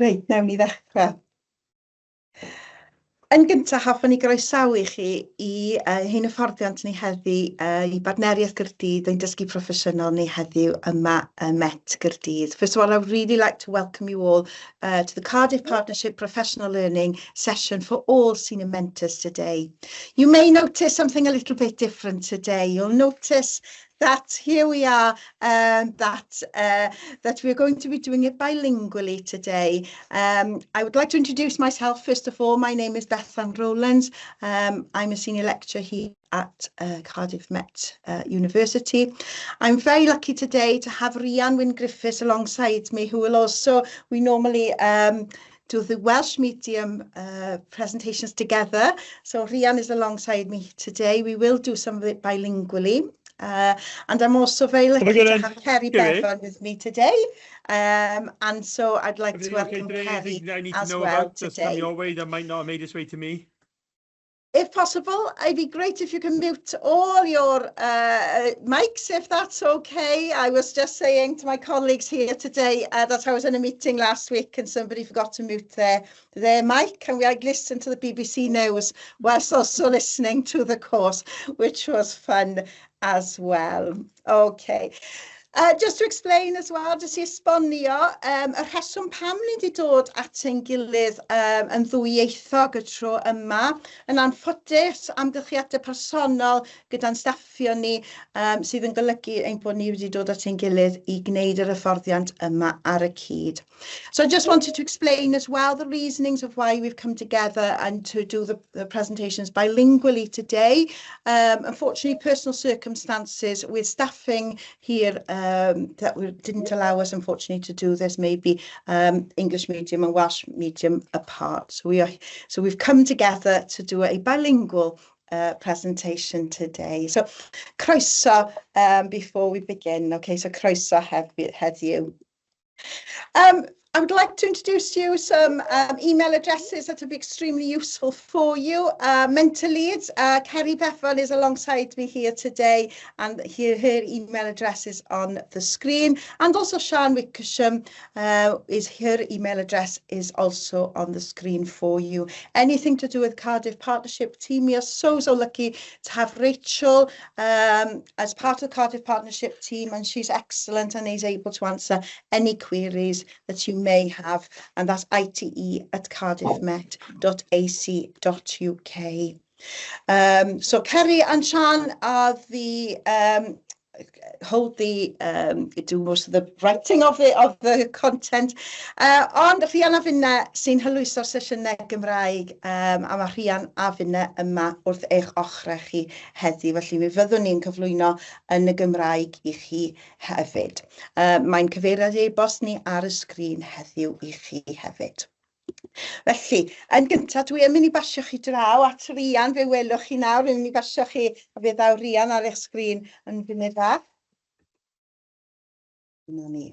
Reit, newn ni ddechrau. Yn gyntaf, hoffwn ni groesawu chi i hyn y fforddiant ni heddi i Bartneriaeth Gaerdydd ein dysgu proffesiynol ni heddiw yma Met Gaerdydd. First of all, I would really like to welcome you all to the Cardiff Partnership Professional Learning session for all senior mentors today. You may notice something a little bit different today. You'll notice that here we are, that we're going to be doing it bilingually today. I would like to introduce myself first of all. My name is Bethan Rowlands. I'm a senior lecturer here at Cardiff Met University. I'm very lucky today to have Rhian Wyn-Griffiths alongside me, who will also, we normally do the Welsh medium presentations together. So Rhian is alongside me today. We will do some of it bilingually. And I'm also very lucky to have Kerry Bevan with me today. And so I'd like to welcome Kerry as well today. Your way that might not have made its way to me. If possible, it'd be great if you can mute all your mics, if that's okay. I was just saying to my colleagues here today that I was in a meeting last week and somebody forgot to mute their mic, and I listened to the BBC News whilst also listening to the course, which was fun as well. Okay. Just to explain as well, jyst I esbonio, y rheswm pam ni wedi dod at ein gilydd yn ddwyieithog y tro yma, yn anffodus amgylchiadau personol gyda'n staffio ni sydd yn golygu ein bod ni wedi dod at ein gilydd I gwneud yr hyfforddiant yma ar y cyd. So I just wanted to explain as well the reasonings of why we've come together and to do the presentations bilingually today. Unfortunately, personal circumstances with staffing here that didn't allow us, unfortunately, to do this, maybe English medium and Welsh medium apart. So we've come together to do a bilingual presentation today. So croeso before we begin. Okay, so croeso heddiw. I would like to introduce you some email addresses that will be extremely useful for you. Mentor leads, Kerry Bevan is alongside me here today, and her email address is on the screen. And also Sian Wickersham, her email address is also on the screen for you. Anything to do with Cardiff Partnership team, we are so lucky to have Rachel as part of the Cardiff Partnership team, and she's excellent and is able to answer any queries that you may have, and that's ite@cardiffmet.ac.uk. So Kerry and Sian are the do most of the writing of the content. Ond Rhian a finne sy'n hylwyso'r sesiynau Gymraeg, a mae Rhian a finne yma wrth eich ochrau chi heddi, felly mi fyddwn ni'n cyflwyno yn y Gymraeg I chi hefyd. Mae'n cyfeiriad e-bost ni ar y sgrin heddiw I chi hefyd. Felly, yn gyntaf, dwi yn mynd I basio chi draw at Rhian, fe welwch chi nawr, dwi'n mynd I basio chi, a fe ddaw Rhian ar eich sgrin yn funud dda. Dyna ni.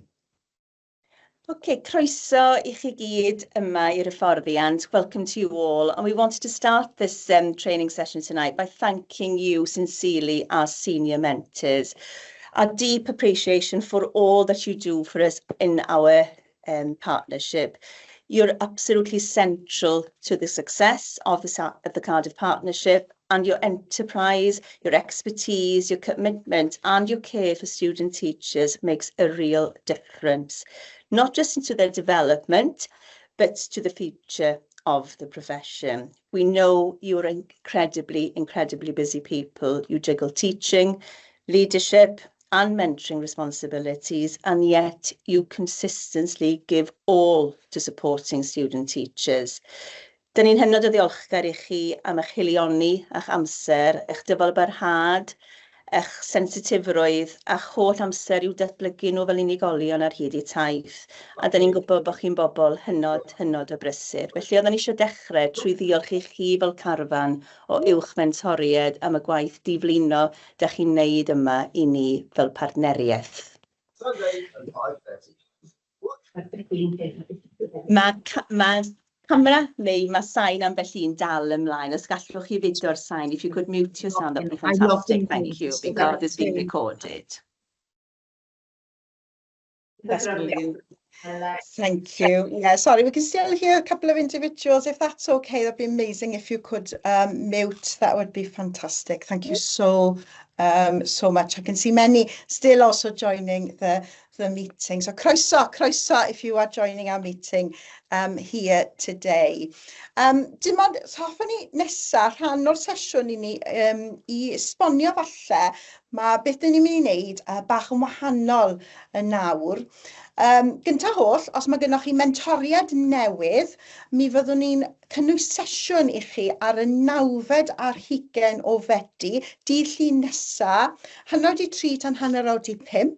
Okay, croeso I chi gyd yma i'r hyfforddiant. Welcome to you all. And we wanted to start this training session tonight by thanking you sincerely as senior mentors. Our deep appreciation for all that you do for us in our partnership. You're absolutely central to the success of the Cardiff Partnership, and your enterprise, your expertise, your commitment and your care for student teachers makes a real difference, not just into their development, but to the future of the profession. We know you're incredibly busy people. You juggle teaching, leadership and mentoring responsibilities, and yet you consistently give all to supporting student teachers. Dyn ni'n hynod o ddiolchgar I chi am eich hilioni, eich amser, eich dyfalbarhad, eich sensitifrwydd, a'ch holl amser i'w datblygu nhw fel unigolion ar hyd I taith. A dyn ni'n gwybod bod chi'n bobl hynod o brysur. Felly oedden ni eisiau dechrau trwy ddiolch I chi fel carfan o uwch mentoriaid am y gwaith diflino da chi'n neud yma I ni fel partneriaeth. Mae camera neu mae sain ambell un dal ymlaen. Os gallwch chi fidio'r sain, if you could mute your sound, that would be fantastic. Thank you, because it's being recorded. That's brilliant. Thank you. Yeah, sorry, we can still hear a couple of individuals. If that's okay, that'd be amazing. If you could mute, that would be fantastic. Thank you so much. I can see many still also joining the meeting. So croeso if you are joining our meeting here today. Dim ond, hoffwn ni nesa rhan o'r sesiwn i ni i esbonio falle mae beth dyn ni'n mynd i wneud bach yn wahanol y nawr. Gyntaf holl, os mae gennych chi mentoriad newydd, mi fyddwn ni'n cynnwys sesiwn i chi ar y 9 ar 20 o Fedi, dydd Llun nesa, hanner 3 tan hanner 5.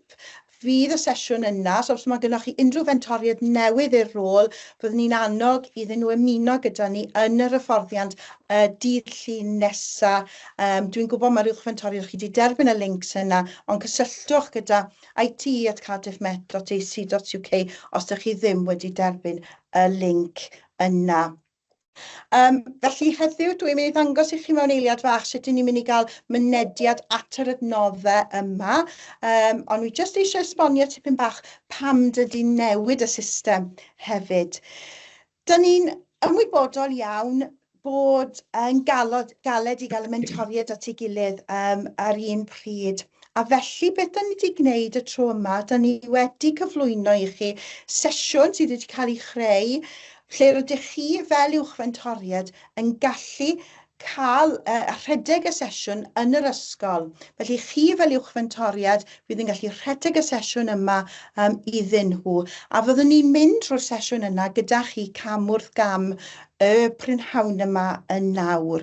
Fydd y sesiwn yna, so os mae gennych chi unrhyw fentoriad newydd i'r rôl, byddwn ni'n annog iddyn nhw ymuno gyda ni yn yr hyfforddiant dydd Llun nesa. Dwi'n gwybod mae'r uwch fentoriad chi wedi derbyn y links yna, ond cysylltwch gyda it@cardiffmet.ac.uk os ydych chi ddim wedi derbyn y link yna. Felly heddiw dwi'n mynd i ddangos i chi mewn eiliad fach sut ni'n mynd i gael mynediad at yr adnoddau yma. Ond wi jyst eisiau esbonio tipyn bach pam dydy newid y system hefyd. Dyn ni'n ymwybodol iawn bod yn galed i gael y mentoriad at ei gilydd ar un pryd. A felly beth dyn ni wedi gwneud y tro yma, dyn ni wedi cyflwyno i chi sesiwn sydd wedi cael ei chreu lle rydych chi fel uwch fentoriad yn gallu cael rhedeg y sesiwn yn yr ysgol. Felly chi fel uwch fentoriad fydd yn gallu rhedeg y sesiwn yma iddyn nhw. A fyddwn ni'n mynd trwy'r sesiwn yna gyda chi cam wrth gam y prynhawn yma yn nawr.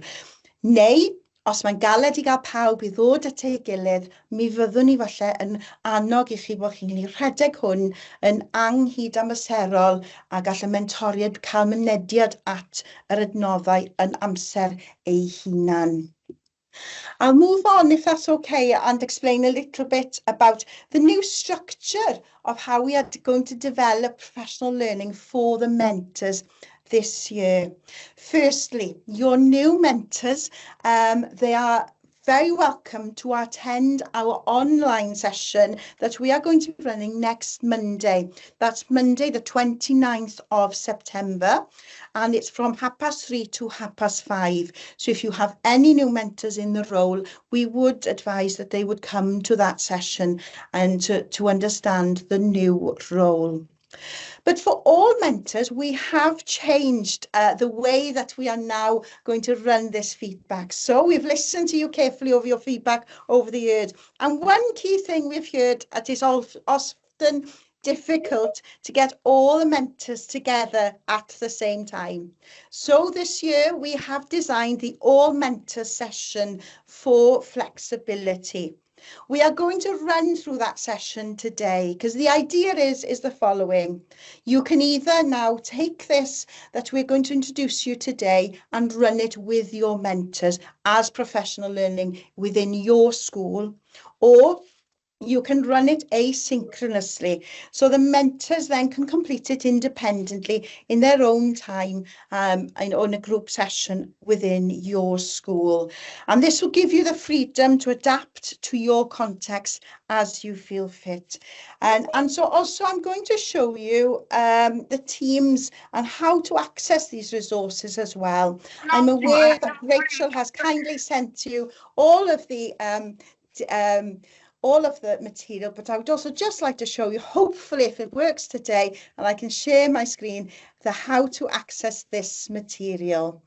Neu, os mae'n galed i gael pawb i ddod at ei gilydd, mi fyddwn ni falle yn annog i chi bod chi'n gallu rhedeg hwn yn anghyd amserol a gall y mentoriad cael mynediad at yr adnoddau yn amser ei hunan. I'll move on if that's okay and explain a little bit about the new structure of how we are going to develop professional learning for the mentors this year. Firstly, your new mentors, they are very welcome to attend our online session that we are going to be running next Monday. That's Monday, the 29th of September, and it's from 3:30 to 5:30. So if you have any new mentors in the role, we would advise that they would come to that session and to understand the new role. But for all mentors, we have changed the way that we are now going to run this feedback. So we've listened to you carefully over your feedback over the years. And one key thing we've heard that is often difficult to get all the mentors together at the same time. So this year we have designed the all mentors session for flexibility. We are going to run through that session today because the idea is the following. You can either now take this that we're going to introduce you today and run it with your mentors as professional learning within your school, or you can run it asynchronously. So the mentors then can complete it independently in their own time in a group session within your school. And this will give you the freedom to adapt to your context as you feel fit. And so also I'm going to show you the teams and how to access these resources as well. I'm aware that Rachel has kindly sent you all of the material, but I would also just like to show you, hopefully if it works today, and I can share my screen, how to access this material.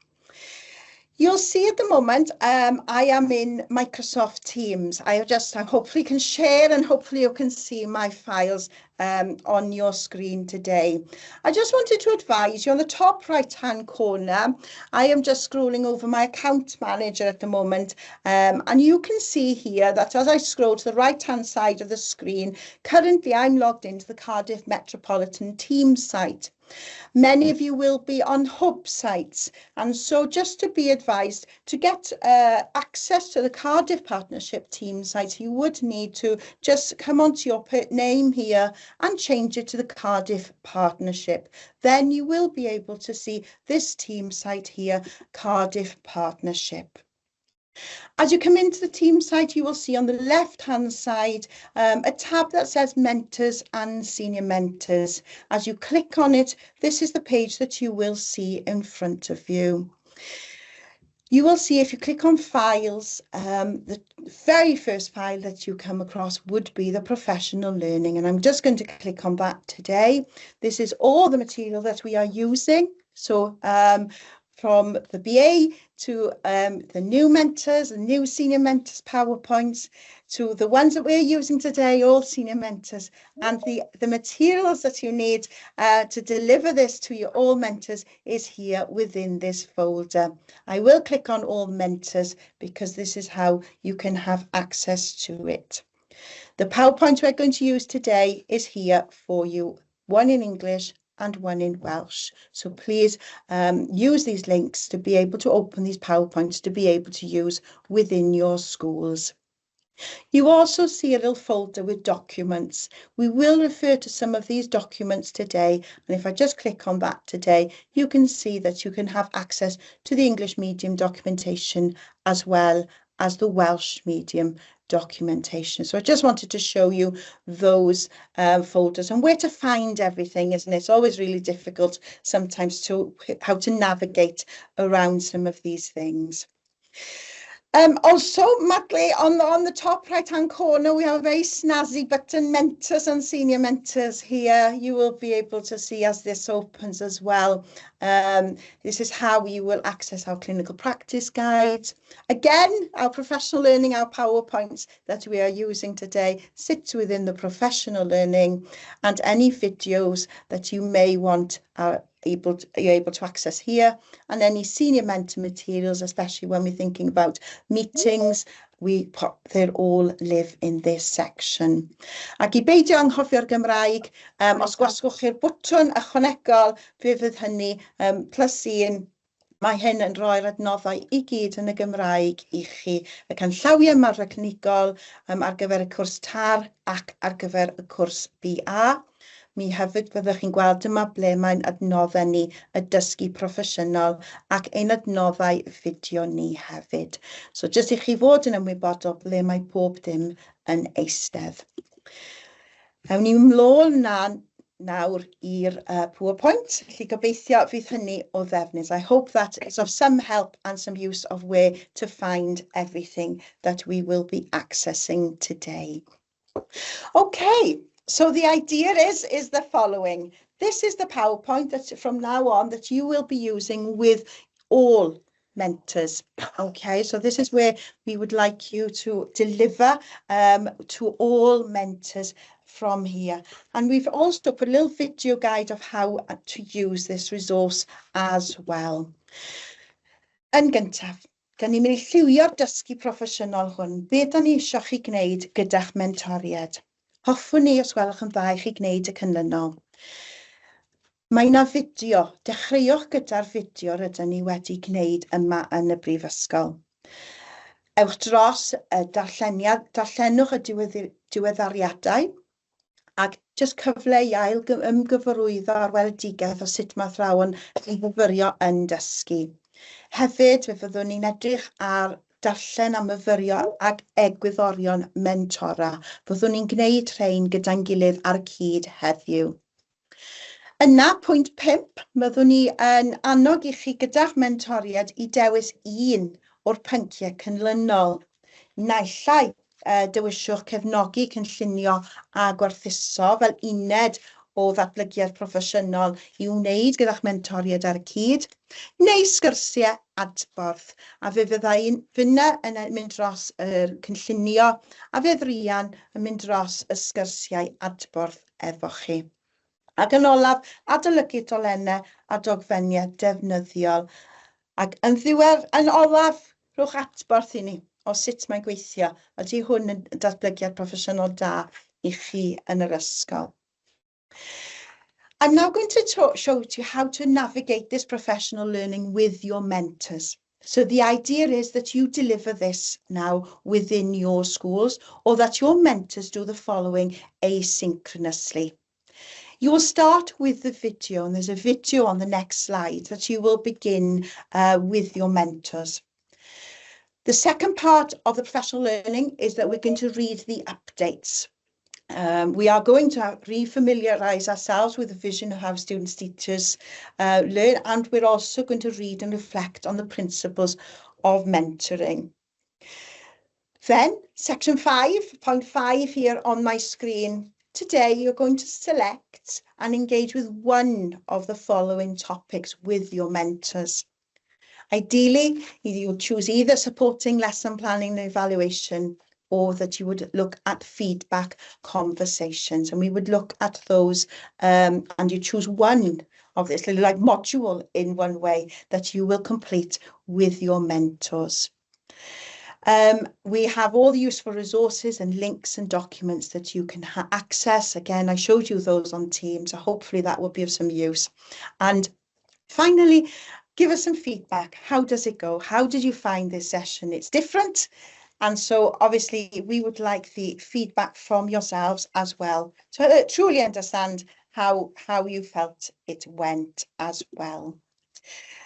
You'll see at the moment, I am in Microsoft Teams. I hopefully can share and hopefully you can see my files on your screen today. I just wanted to advise you on the top right-hand corner, I am just scrolling over my account manager at the moment, and you can see here that as I scroll to the right-hand side of the screen, currently I'm logged into the Cardiff Metropolitan Teams site. Many of you will be on hub sites, and so just to be advised, to get access to the Cardiff Partnership Team site, you would need to just come onto your name here and change it to the Cardiff Partnership. Then you will be able to see this team site here, Cardiff Partnership. As you come into the team site, you will see on the left-hand side a tab that says Mentors and Senior Mentors. As you click on it, this is the page that you will see in front of you. You will see if you click on files, the very first file that you come across would be the professional learning. And I'm just going to click on that today. This is all the material that we are using. So from the BA to the new mentors, the new senior mentors PowerPoints, to the ones that we're using today, all senior mentors, and the materials that you need to deliver this to your all mentors is here within this folder. I will click on all mentors because this is how you can have access to it. The PowerPoint we're going to use today is here for you, one in English and one in Welsh. So please use these links to be able to open these PowerPoints to be able to use within your schools. You also see a little folder with documents. We will refer to some of these documents today, and if I just click on that today, you can see that you can have access to the English medium documentation as well as the Welsh medium documentation. So I just wanted to show you those folders and where to find everything, isn't it? It's always really difficult sometimes to how to navigate around some of these things. Also, Matley, on the top right-hand corner, we have a very snazzy button, Mentors and Senior Mentors here. You will be able to see as this opens as well. This is how you will access our clinical practice guides. Again, our professional learning, our PowerPoints that we are using today sits within the professional learning, and any videos that you may want you're able to access here, and any senior mentor materials, especially when we're thinking about meetings, they all live in this section. Ac I beidio anghofio'r Gymraeg, os gwasgwch chi'r bwtwn ychwanegol, fe fydd hynny +1. Mae hyn yn rhoi'r adnoddau i gyd yn y Gymraeg i chi, y canllawiau marwolaethol ar gyfer y cwrs TAR ac ar gyfer y cwrs BA. Mi hefyd byddwch chi'n gweld dyma ble mae'n adnoddau ni y dysgu proffesiynol ac ein adnoddau fideo ni hefyd. So jyst i chi fod yn ymwybodol ble mae pob dim yn eistedd. Awn ni ymlôn nawr i'r PowerPoint. Felly gobeithio fydd hynny o ddefnydd. I hope that is of some help and some use of where to find everything that we will be accessing today. Okay. So the idea is the following. This is the PowerPoint that from now on that you will be using with all mentors. Okay, so this is where we would like you to deliver to all mentors from here. And we've also put a little video guide of how to use this resource as well. Yn gyntaf, gan ni mynd i lliwio'r dysgu proffesiynol hwn. Be da ni eisiau chi gwneud gyda'ch mentoriad? Hoffwn ni os gwelwch yn dda i chi gwneud y canlynol. Mae yna fideo. Dechreuwch gyda'r fideo rydyn ni wedi gwneud yma yn y brifysgol. Ewch dros y darllenwch y diweddariadau ac jyst cyfle i ymgyfarwyddo ar weledigaeth o sut mae athrawon yn fyfyrio yn dysgu. Hefyd, fe fyddwn ni'n edrych ar darllen am myfyrio ac egwyddorion mentora. Fyddwn ni'n gwneud rhain gyda'n gilydd ar cyd heddiw. Yna, pwynt 5, byddwn ni yn annog i chi gyda'ch mentoriad i dewis un o'r pynciau canlynol. Naillai dewiswch cefnogi cynllunio a gwerthuso fel uned o ddatblygiad proffesiynol i wneud gyda'ch mentoriad ar y cyd, neu sgyrsiau adborth, a fe fydda yn mynd dros y cynllunio, a fe Rian yn mynd dros y sgyrsiau adborth efo chi. Ac yn olaf, adolygu dolennau a dogfennau defnyddiol. Ac yn olaf, rhowch adborth i ni o sut mae'n gweithio. Ydy hwn yn datblygiad proffesiynol da i chi yn yr ysgol. I'm now going to show you how to navigate this professional learning with your mentors. So the idea is that you deliver this now within your schools, or that your mentors do the following asynchronously. You will start with the video, and there's a video on the next slide that you will begin with your mentors. The second part of the professional learning is that we're going to read the updates. We are going to re-familiarise ourselves with the vision of how students, teachers learn, and we're also going to read and reflect on the principles of mentoring. Then, section 5.5 here on my screen. Today, you're going to select and engage with one of the following topics with your mentors. Ideally, you'll choose either supporting lesson planning and evaluation, or that you would look at feedback conversations. And we would look at those and you choose one of this little like module in one way that you will complete with your mentors. We have all the useful resources and links and documents that you can access. Again, I showed you those on Teams, so hopefully that will be of some use. And finally, give us some feedback. How does it go? How did you find this session? It's different. And so obviously we would like the feedback from yourselves as well to truly understand how you felt it went as well.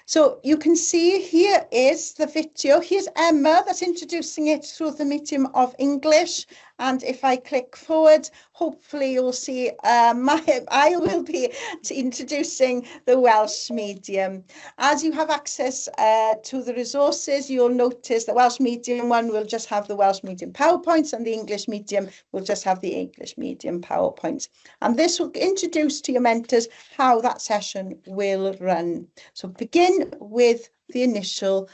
So you can see here is the video. Here's Emma that's introducing it through the medium of English. And if I click forward, hopefully you'll see I will be introducing the Welsh medium. As you have access to the resources, you'll notice the Welsh medium one will just have the Welsh medium PowerPoints, and the English medium will just have the English medium PowerPoints. And this will introduce to your mentors how that session will run. So begin with the initial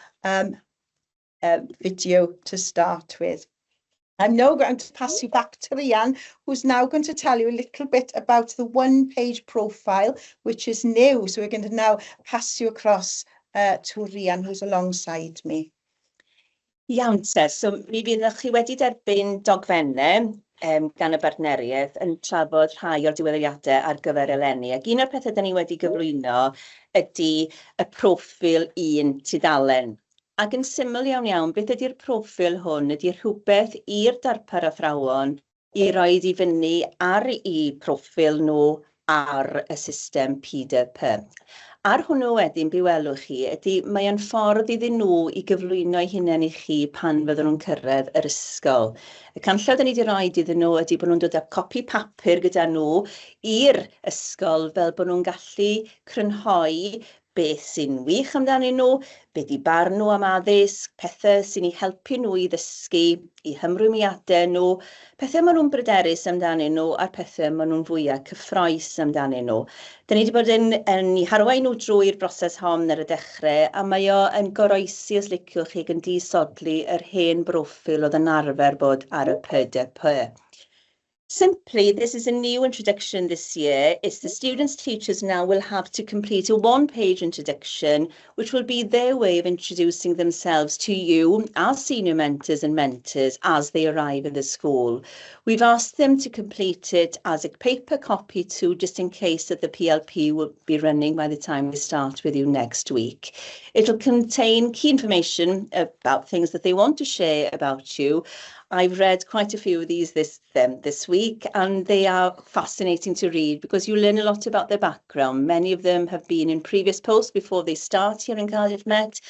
video to start with. I'm now going to pass you back to Rhian, who's now going to tell you a little bit about the one-page profile, which is new. So we're going to now pass you across to Rhian, who's alongside me. Iawn te, so mi fydd chi wedi derbyn dogfennau gan y bartneriaeth yn trafod rhai o'r diweddariadau ar gyfer eleni. Ac un o'r pethau da ni wedi gyflwyno ydy y proffil 1 tudalen. Ac yn syml iawn, beth ydy'r proffil hwn? Ydy'r rhywbeth i'r darpar athrawon i roed i fyny ar eu proffil nhw ar y system PDP. Ar hwnnw wedyn, be welwch chi, ydy mae o'n ffordd iddyn nhw i gyflwyno eu hunain i chi pan fydden nhw'n cyrraedd yr ysgol. Y canllaw da ni wedi rhoi iddyn nhw ydy bod nhw'n dod â copi papur gyda nhw i'r ysgol fel bod nhw'n gallu crynhoi beth sy'n wych amdanyn nhw, beth i barn nhw am addysg, pethau sy'n ei helpu nhw i ddysgu, i hymrwymiadau nhw, pethau maen nhw'n bryderus amdanyn nhw, a'r pethau maen nhw'n fwyaf cyffroes amdanyn nhw. Da ni wedi bod yn ei harwain nhw drwy'r broses hon ar y dechrau, a mae o yn goroesi, os liciwch chi, yn disodli yr hen broffil oedd yn arfer bod ar y PDP. Simply, this is a new introduction this year. It's the students' teachers now will have to complete a one-page introduction, which will be their way of introducing themselves to you as senior mentors and mentors as they arrive in the school. We've asked them to complete it as a paper copy too, just in case that the PLP will be running by the time we start with you next week. It'll contain key information about things that they want to share about you. I've read quite a few of these this week, and they are fascinating to read because you learn a lot about their background. Many of them have been in previous posts before they start here in Cardiff Met.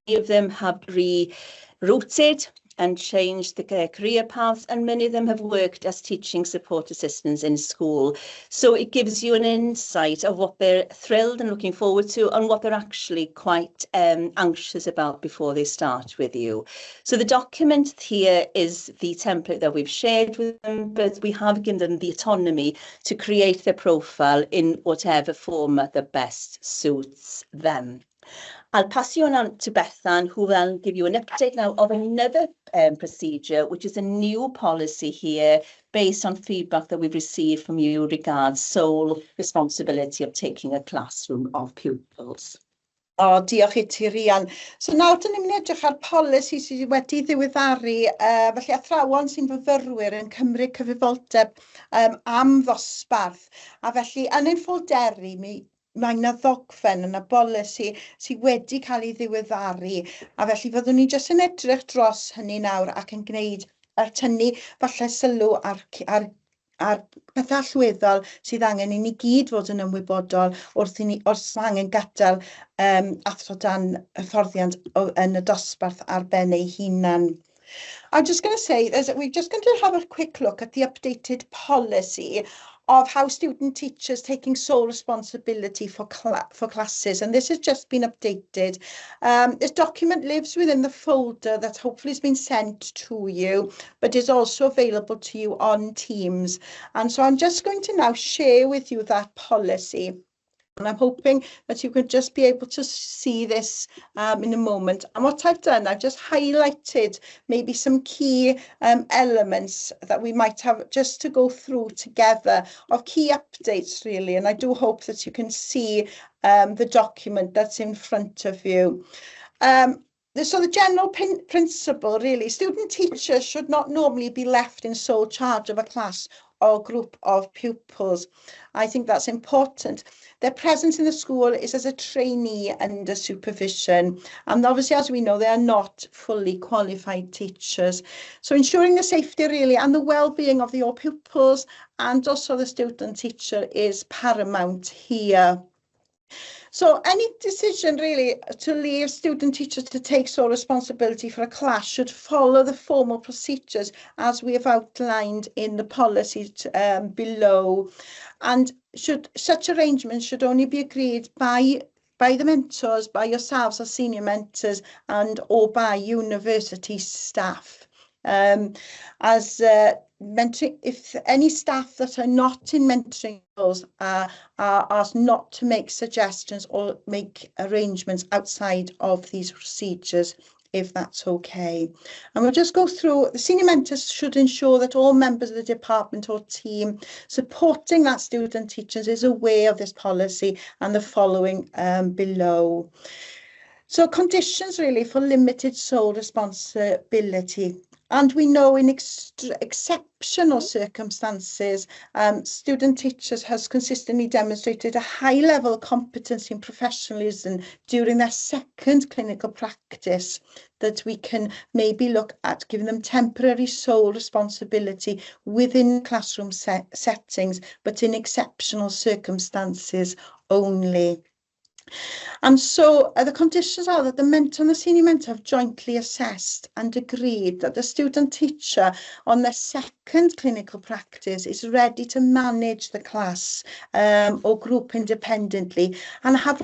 Many of them have rerouted and changed their career paths, and many of them have worked as teaching support assistants in school. So it gives you an insight of what they're thrilled and looking forward to and what they're actually quite anxious about before they start with you. So the document here is the template that we've shared with them, but we have given them the autonomy to create their profile in whatever format that best suits them. I'll pass you on to Bethan, who will give you an update now of another procedure, which is a new policy here based on feedback that we've received from you regarding sole responsibility of taking a classroom of pupils. O, diolch i ti, Rhian. So nawr dyn ni'n mynd i edrych ar polisi sydd wedi ddiweddaru, felly athrawon sy'n fyfyrwyr yn cymryd cyfrifoldeb am ddosbarth. A felly yn ein ffolderi, mae yna ddogfen yna bolisi sydd wedi cael ei ddiweddaru, a felly fyddwn ni jyst yn edrych dros hynny nawr ac yn gwneud tynnu falle sylw ar a'r pethau allweddol sydd angen i ni gyd fod yn ymwybodol wrth ma' angen gadael athro dan hyfforddiant yn y dosbarth ar ben ei hunan. I'm just going to say, we're just going to have a quick look at the updated policy of how student teachers taking sole responsibility for classes, and this has just been updated. This document lives within the folder that hopefully has been sent to you, but is also available to you on Teams. And so I'm just going to now share with you that policy. And I'm hoping that you could just be able to see this in a moment. And what I've done, I've just highlighted maybe some key elements that we might have just to go through together of key updates, really. And I do hope that you can see the document that's in front of you. So the general principle, really, student teachers should not normally be left in sole charge of a class or group of pupils. I think that's important. Their presence in the school is as a trainee under supervision. And obviously, as we know, they are not fully qualified teachers. So ensuring the safety, really, and the well-being of your pupils and also the student teacher is paramount here. So any decision really to leave student teachers to take sole responsibility for a class should follow the formal procedures as we have outlined in the policy below. And such arrangements should only be agreed by the mentors, by yourselves as senior mentors, and or by university staff. Mentoring, if any staff that are not in mentoring roles are asked not to make suggestions or make arrangements outside of these procedures, if that's okay. And we'll just go through. The senior mentors should ensure that all members of the department or team supporting that student teachers is aware of this policy and the following below. So conditions really for limited sole responsibility. And we know in exceptional circumstances, student teachers has consistently demonstrated a high level of competency and professionalism during their second clinical practice, that we can maybe look at giving them temporary sole responsibility within classroom settings, but in exceptional circumstances only. And so the conditions are that the mentor and the senior mentor have jointly assessed and agreed that the student teacher on their second clinical practice is ready to manage the class or group independently and have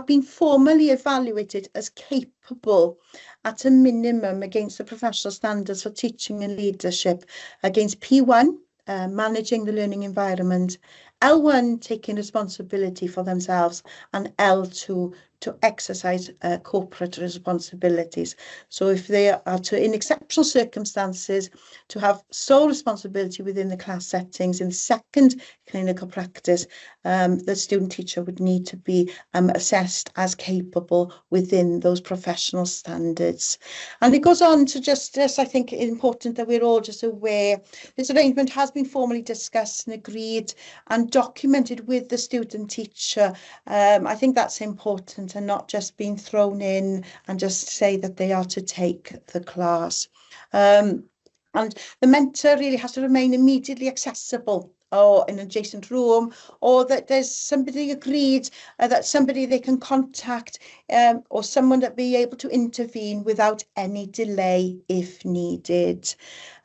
been formally evaluated as capable at a minimum against the professional standards for teaching and leadership, against P1, managing the learning environment, L1 taking responsibility for themselves, and L2 to exercise corporate responsibilities. So if they are in exceptional circumstances to have sole responsibility within the class settings in the second clinical practice, the student teacher would need to be assessed as capable within those professional standards. And it goes on to just I think it's important that we're all just aware this arrangement has been formally discussed and agreed and documented with the student teacher. I think that's important, and not just being thrown in and just say that they are to take the class. And the mentor really has to remain immediately accessible or in an adjacent room, or that there's somebody agreed that somebody they can contact or someone that be able to intervene without any delay if needed.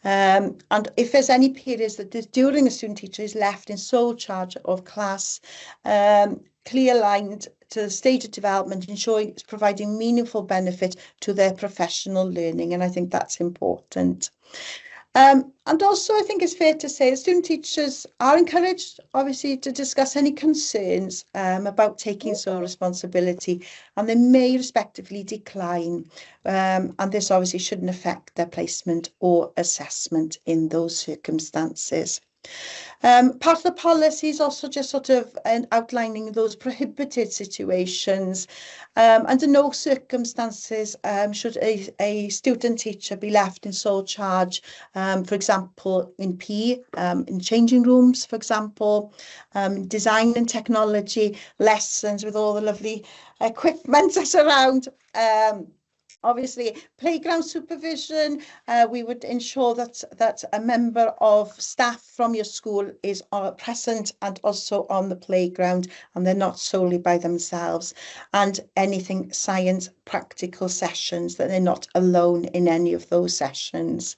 And if there's any periods that during the student teacher is left in sole charge of class, clear lined to the stage of development, ensuring it's providing meaningful benefit to their professional learning. And I think that's important. And also, I think it's fair to say that student teachers are encouraged, obviously, to discuss any concerns about taking sole responsibility, and they may respectively decline. And this obviously shouldn't affect their placement or assessment in those circumstances. Part of the policy is also just sort of outlining those prohibited situations. Under no circumstances should a student teacher be left in sole charge, for example, in PE, in changing rooms, for example, design and technology lessons with all the lovely equipment that's around. obviously playground supervision. We would ensure that a member of staff from your school is present and also on the playground, and they're not solely by themselves. And anything science practical sessions, that they're not alone in any of those sessions.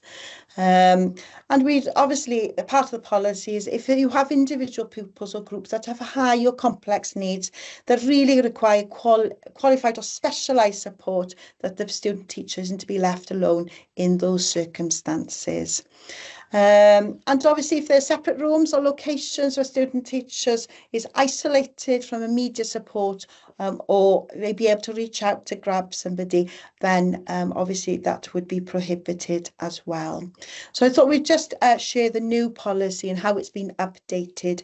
And we obviously, part of the policy is if you have individual pupils or groups that have high or complex needs that really require qualified or specialised support, that the student teacher isn't to be left alone in those circumstances. And obviously if there's separate rooms or locations where student teachers is isolated from immediate support, or they be able to reach out to grab somebody, then obviously that would be prohibited as well. So I thought we'd just share the new policy and how it's been updated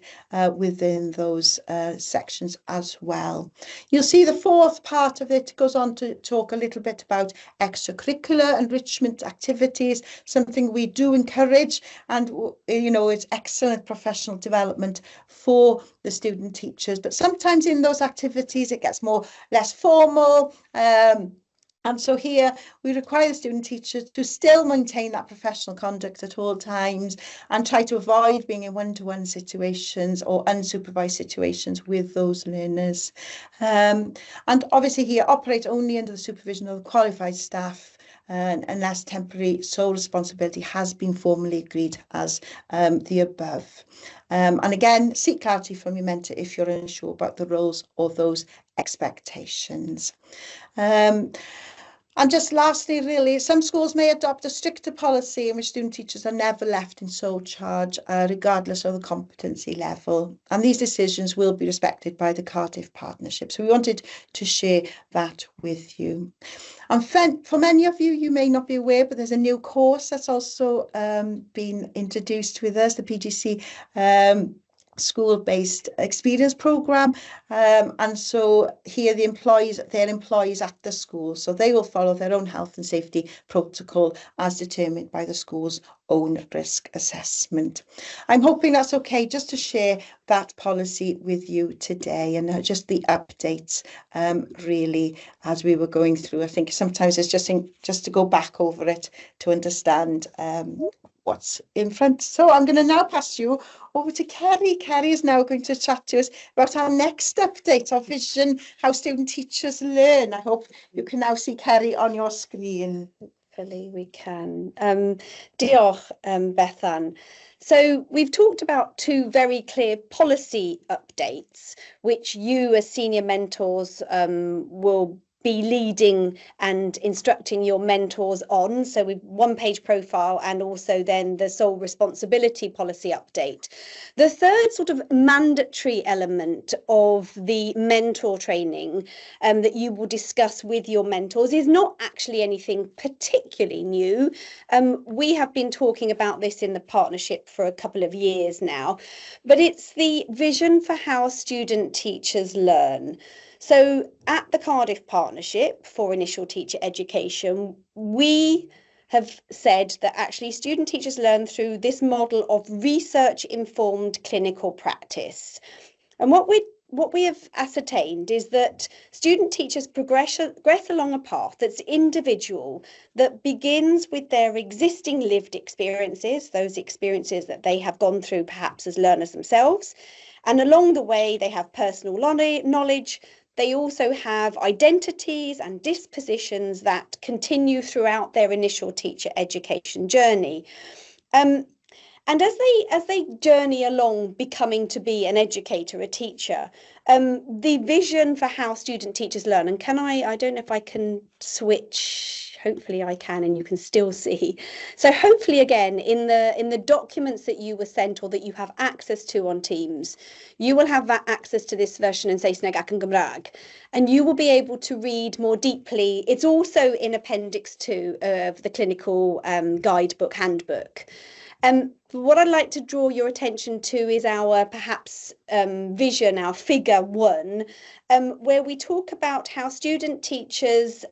within those sections as well. You'll see the fourth part of it goes on to talk a little bit about extracurricular enrichment activities, something we do encourage, and you know, it's excellent professional development for the student teachers, but sometimes in those activities it gets less formal, and so here we require the student teachers to still maintain that professional conduct at all times and try to avoid being in one-to-one situations or unsupervised situations with those learners, and obviously here operate only under the supervision of qualified staff, unless temporary sole responsibility has been formally agreed as the above. And again, seek clarity from your mentor if you're unsure about the roles or those expectations. And just lastly, really, some schools may adopt a stricter policy in which student teachers are never left in sole charge, regardless of the competency level. And these decisions will be respected by the Cardiff Partnership. So we wanted to share that with you. And for many of you, you may not be aware, but there's a new course that's also been introduced with us, the PGC school-based experience program, and so here they're employees at the school, so they will follow their own health and safety protocol as determined by the school's own risk assessment. I'm hoping that's okay just to share that policy with you today, and just the updates really as we were going through. I think sometimes it's just to go back over it to understand what's in front. So I'm going to now pass you over to Kerry. Kerry is now going to chat to us about our next update, our vision, how student teachers learn. I hope you can now see Kerry on your screen. Hopefully we can. Diolch, Bethan. So we've talked about two very clear policy updates, which you as senior mentors will be leading and instructing your mentors on. So we've one-page profile and also then the sole responsibility policy update. The third sort of mandatory element of the mentor training that you will discuss with your mentors is not actually anything particularly new. We have been talking about this in the partnership for a couple of years now, but it's the vision for how student teachers learn. So at the Cardiff Partnership for Initial Teacher Education, we have said that actually student teachers learn through this model of research-informed clinical practice. And what we have ascertained is that student teachers progress along a path that's individual, that begins with their existing lived experiences, those experiences that they have gone through perhaps as learners themselves. And along the way, they have personal knowledge. They also have identities and dispositions that continue throughout their initial teacher education journey. And as they journey along becoming to be an educator, a teacher, the vision for how student teachers learn, and I don't know if I can switch, hopefully I can and you can still see. So hopefully again, in the documents that you were sent or that you have access to on Teams, you will have that access to this version in Saesneg ac yn Gymraeg, and you will be able to read more deeply. It's also in Appendix 2 of the clinical guidebook, handbook. What I'd like to draw your attention to is our perhaps vision, our figure 1, where we talk about how student teachers,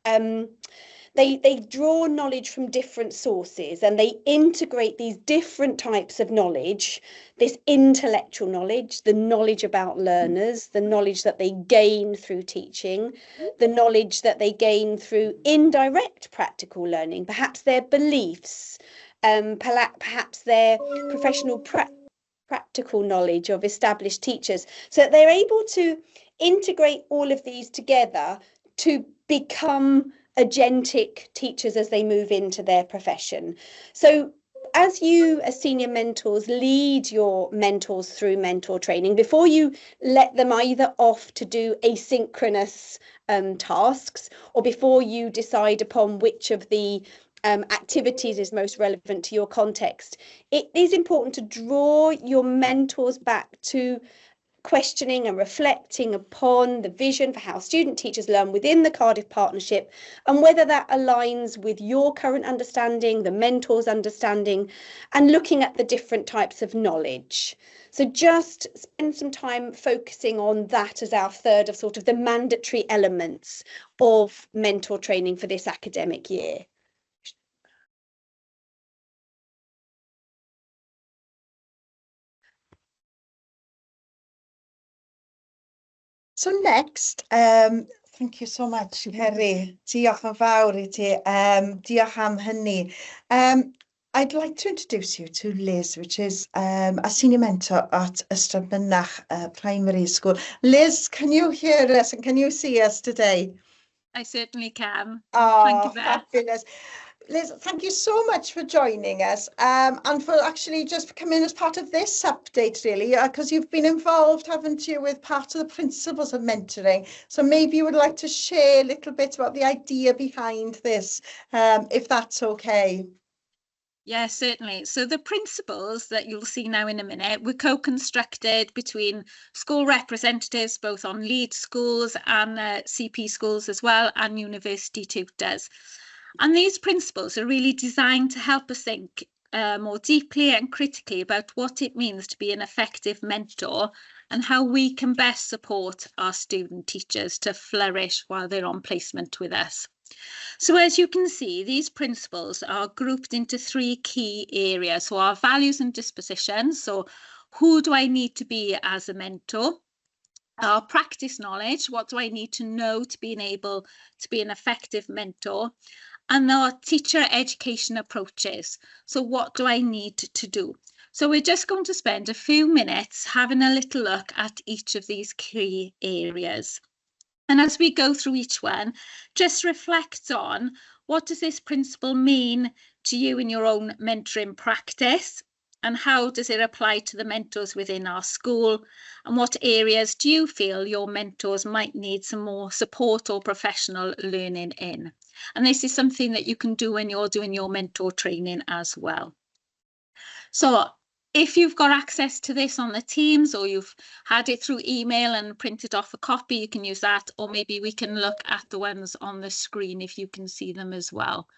they draw knowledge from different sources and they integrate these different types of knowledge, this intellectual knowledge, the knowledge about learners, the knowledge that they gain through teaching, the knowledge that they gain through indirect practical learning, perhaps their beliefs, perhaps their professional practical knowledge of established teachers, so that they're able to integrate all of these together to become agentic teachers as they move into their profession. So as you, as senior mentors, lead your mentors through mentor training, before you let them either off to do asynchronous tasks, or before you decide upon which of the activities is most relevant to your context, it is important to draw your mentors back to questioning and reflecting upon the vision for how student teachers learn within the Cardiff Partnership, and whether that aligns with your current understanding, the mentor's understanding, and looking at the different types of knowledge. So just spend some time focusing on that as our third of sort of the mandatory elements of mentor training for this academic year. So next, thank you so much, Heri. Diolch yn fawr I ti. Diolch am hynny. I'd like to introduce you to Liz, which is a senior mentor at Ystrad Mynach Primary School. Liz, can you hear us and can you see us today? I certainly can. Oh, Thank you, Beth. fabulous. Liz, thank you so much for joining us and for actually just coming as part of this update, really, because you've been involved, haven't you, with part of the principles of mentoring. So maybe you would like to share a little bit about the idea behind this, if that's okay. Yes, certainly. So the principles that you'll see now in a minute were co-constructed between school representatives, both on lead schools and CP schools as well, and university tutors. And these principles are really designed to help us think more deeply and critically about what it means to be an effective mentor and how we can best support our student teachers to flourish while they're on placement with us. So as you can see, these principles are grouped into three key areas. So our values and dispositions. So who do I need to be as a mentor? Our practice knowledge. What do I need to know to be able to be an effective mentor? And our teacher education approaches. So what do I need to do? So we're just going to spend a few minutes having a little look at each of these key areas. And as we go through each one, just reflect on what does this principle mean to you in your own mentoring practice, and how does it apply to the mentors within our school, and what areas do you feel your mentors might need some more support or professional learning in. And this is something that you can do when you're doing your mentor training as well. So if you've got access to this on the Teams, or you've had it through email and printed off a copy, you can use that, or maybe we can look at the ones on the screen if you can see them as well.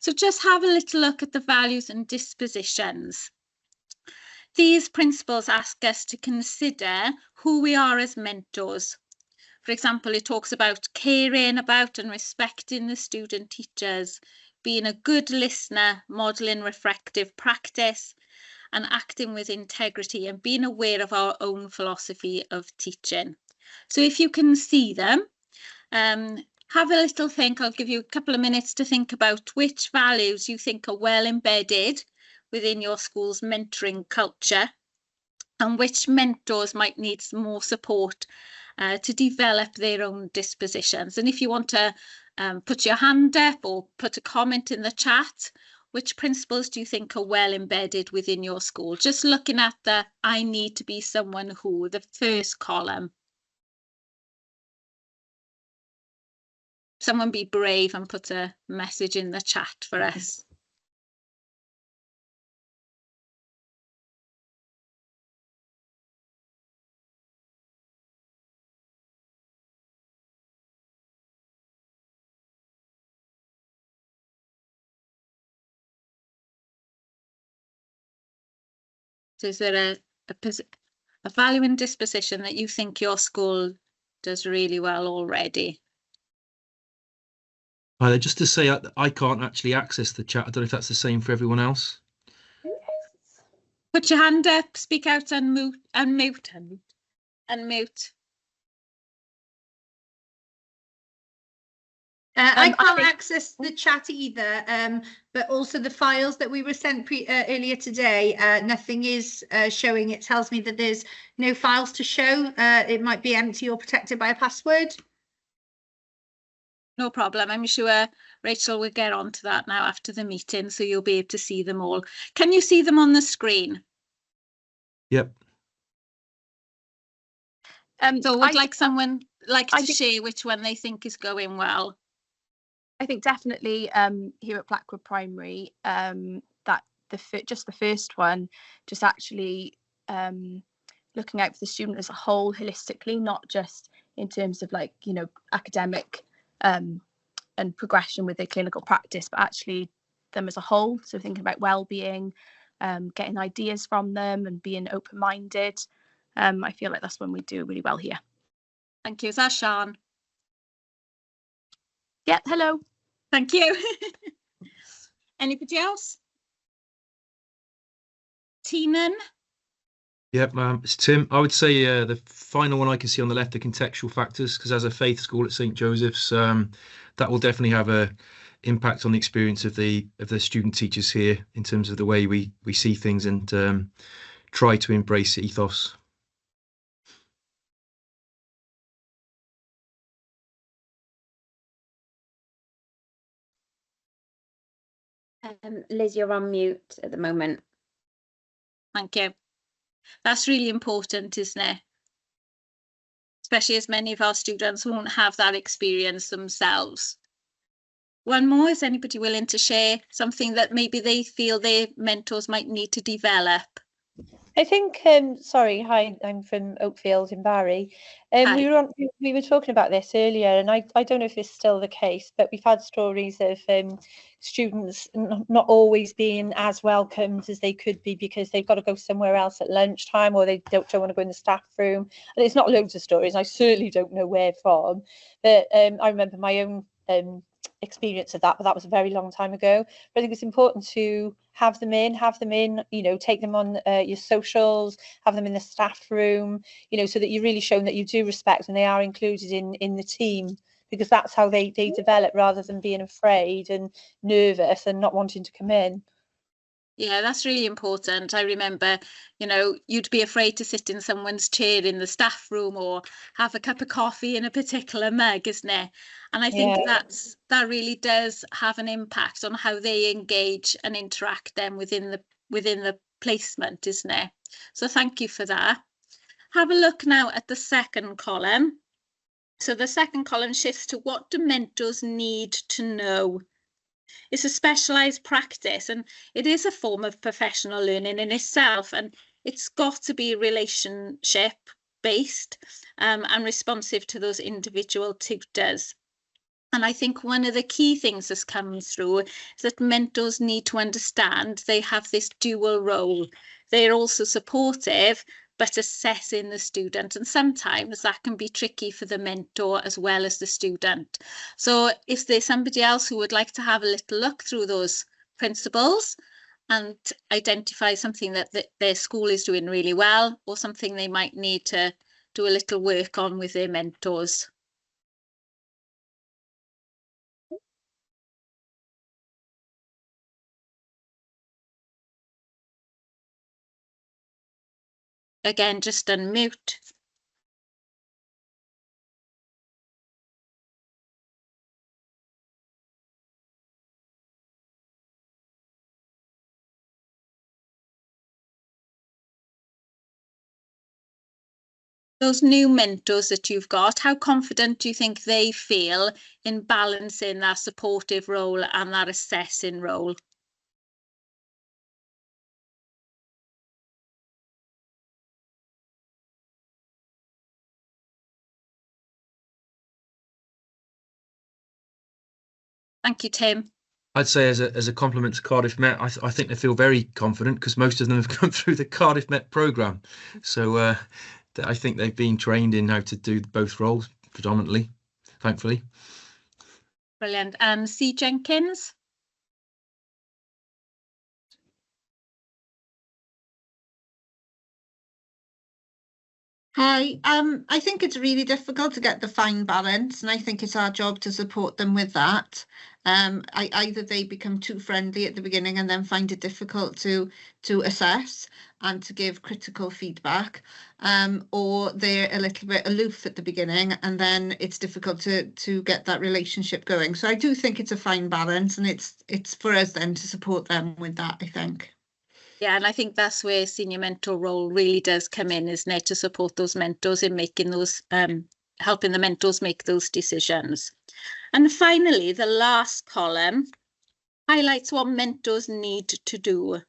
So just have a little look at the values and dispositions. These principles ask us to consider who we are as mentors. For example, it talks about caring about and respecting the student teachers, being a good listener, modelling reflective practice, and acting with integrity, and being aware of our own philosophy of teaching. So if you can see them, have a little think. I'll give you a couple of minutes to think about which values you think are well embedded within your school's mentoring culture, and which mentors might need some more support to develop their own dispositions. And if you want to put your hand up or put a comment in the chat, which principles do you think are well embedded within your school? Just looking at the I need to be someone who, the first column. Someone be brave and put a message in the chat for us. So is there a value and disposition that you think your school does really well already? Just to say, I can't actually access the chat. I don't know if that's the same for everyone else. Put your hand up, speak out, unmute. I can't access the chat either, but also the files that we were sent earlier today, nothing is showing. It tells me that there's no files to show. It might be empty or protected by a password. No problem. I'm sure Rachel will get on to that now after the meeting, so you'll be able to see them all. Can you see them on the screen? Yep. So would someone like to share which one they think is going well? I think definitely here at Blackwood Primary, that just the first one, just actually looking out for the student as a whole holistically, not just in terms of like, you know, academic and progression with their clinical practice, but actually them as a whole. So thinking about well-being, getting ideas from them and being open-minded. I feel like that's when we do really well here. Thank you. Is that Sian? Yeah, hello. Thank you. Anybody else? Teenan? Yep, it's Tim. I would say the final one I can see on the left, the contextual factors, because as a faith school at St. Joseph's, that will definitely have a impact on the experience of the student teachers here in terms of the way we see things and try to embrace ethos. Liz, you're on mute at the moment. Thank you. That's really important, isn't it? Especially as many of our students won't have that experience themselves. One more, is anybody willing to share something that maybe they feel their mentors might need to develop? I think, sorry, hi, I'm from Oakfield in Barry. We were talking about this earlier, and I don't know if it's still the case, but we've had stories of students not always being as welcomed as they could be because they've got to go somewhere else at lunchtime, or they don't want to go in the staff room. And it's not loads of stories. I certainly don't know where from, but I remember my own experience of that, but that was a very long time ago. But I think it's important to have them in, you know, take them on your socials, have them in the staff room, you know, so that you're really showing that you do respect and they are included in the team, because that's how they develop, rather than being afraid and nervous and not wanting to come in. Yeah, that's really important. I remember, you know, you'd be afraid to sit in someone's chair in the staff room or have a cup of coffee in a particular mug, isn't it? And I think that really does have an impact on how they engage and interact then within the placement, isn't it? So thank you for that. Have a look now at the second column. So the second column shifts to what do mentors need to know? It's a specialised practice, and it is a form of professional learning in itself, and it's got to be relationship based and responsive to those individual tutors. And I think one of the key things that's come through is that mentors need to understand they have this dual role. They're also supportive, but assessing the student. And sometimes that can be tricky for the mentor as well as the student. So if there's somebody else who would like to have a little look through those principles and identify something that their school is doing really well, or something they might need to do a little work on with their mentors. Again, just unmute. Those new mentors that you've got, how confident do you think they feel in balancing that supportive role and that assessing role? Thank you, Tim. I'd say as a compliment to Cardiff Met, I think they feel very confident because most of them have come through the Cardiff Met programme. So I think they've been trained in how to do both roles predominantly, thankfully. Brilliant. And C. Jenkins? Hi, I think it's really difficult to get the fine balance, and I think it's our job to support them with that. Either they become too friendly at the beginning and then find it difficult to assess and to give critical feedback, or they're a little bit aloof at the beginning and then it's difficult to get that relationship going. So I do think it's a fine balance, and it's for us then to support them with that, I think. Yeah, and I think that's where senior mentor role really does come in, isn't it, to support those mentors in making those, helping the mentors make those decisions. And finally, the last column highlights what mentors need to do.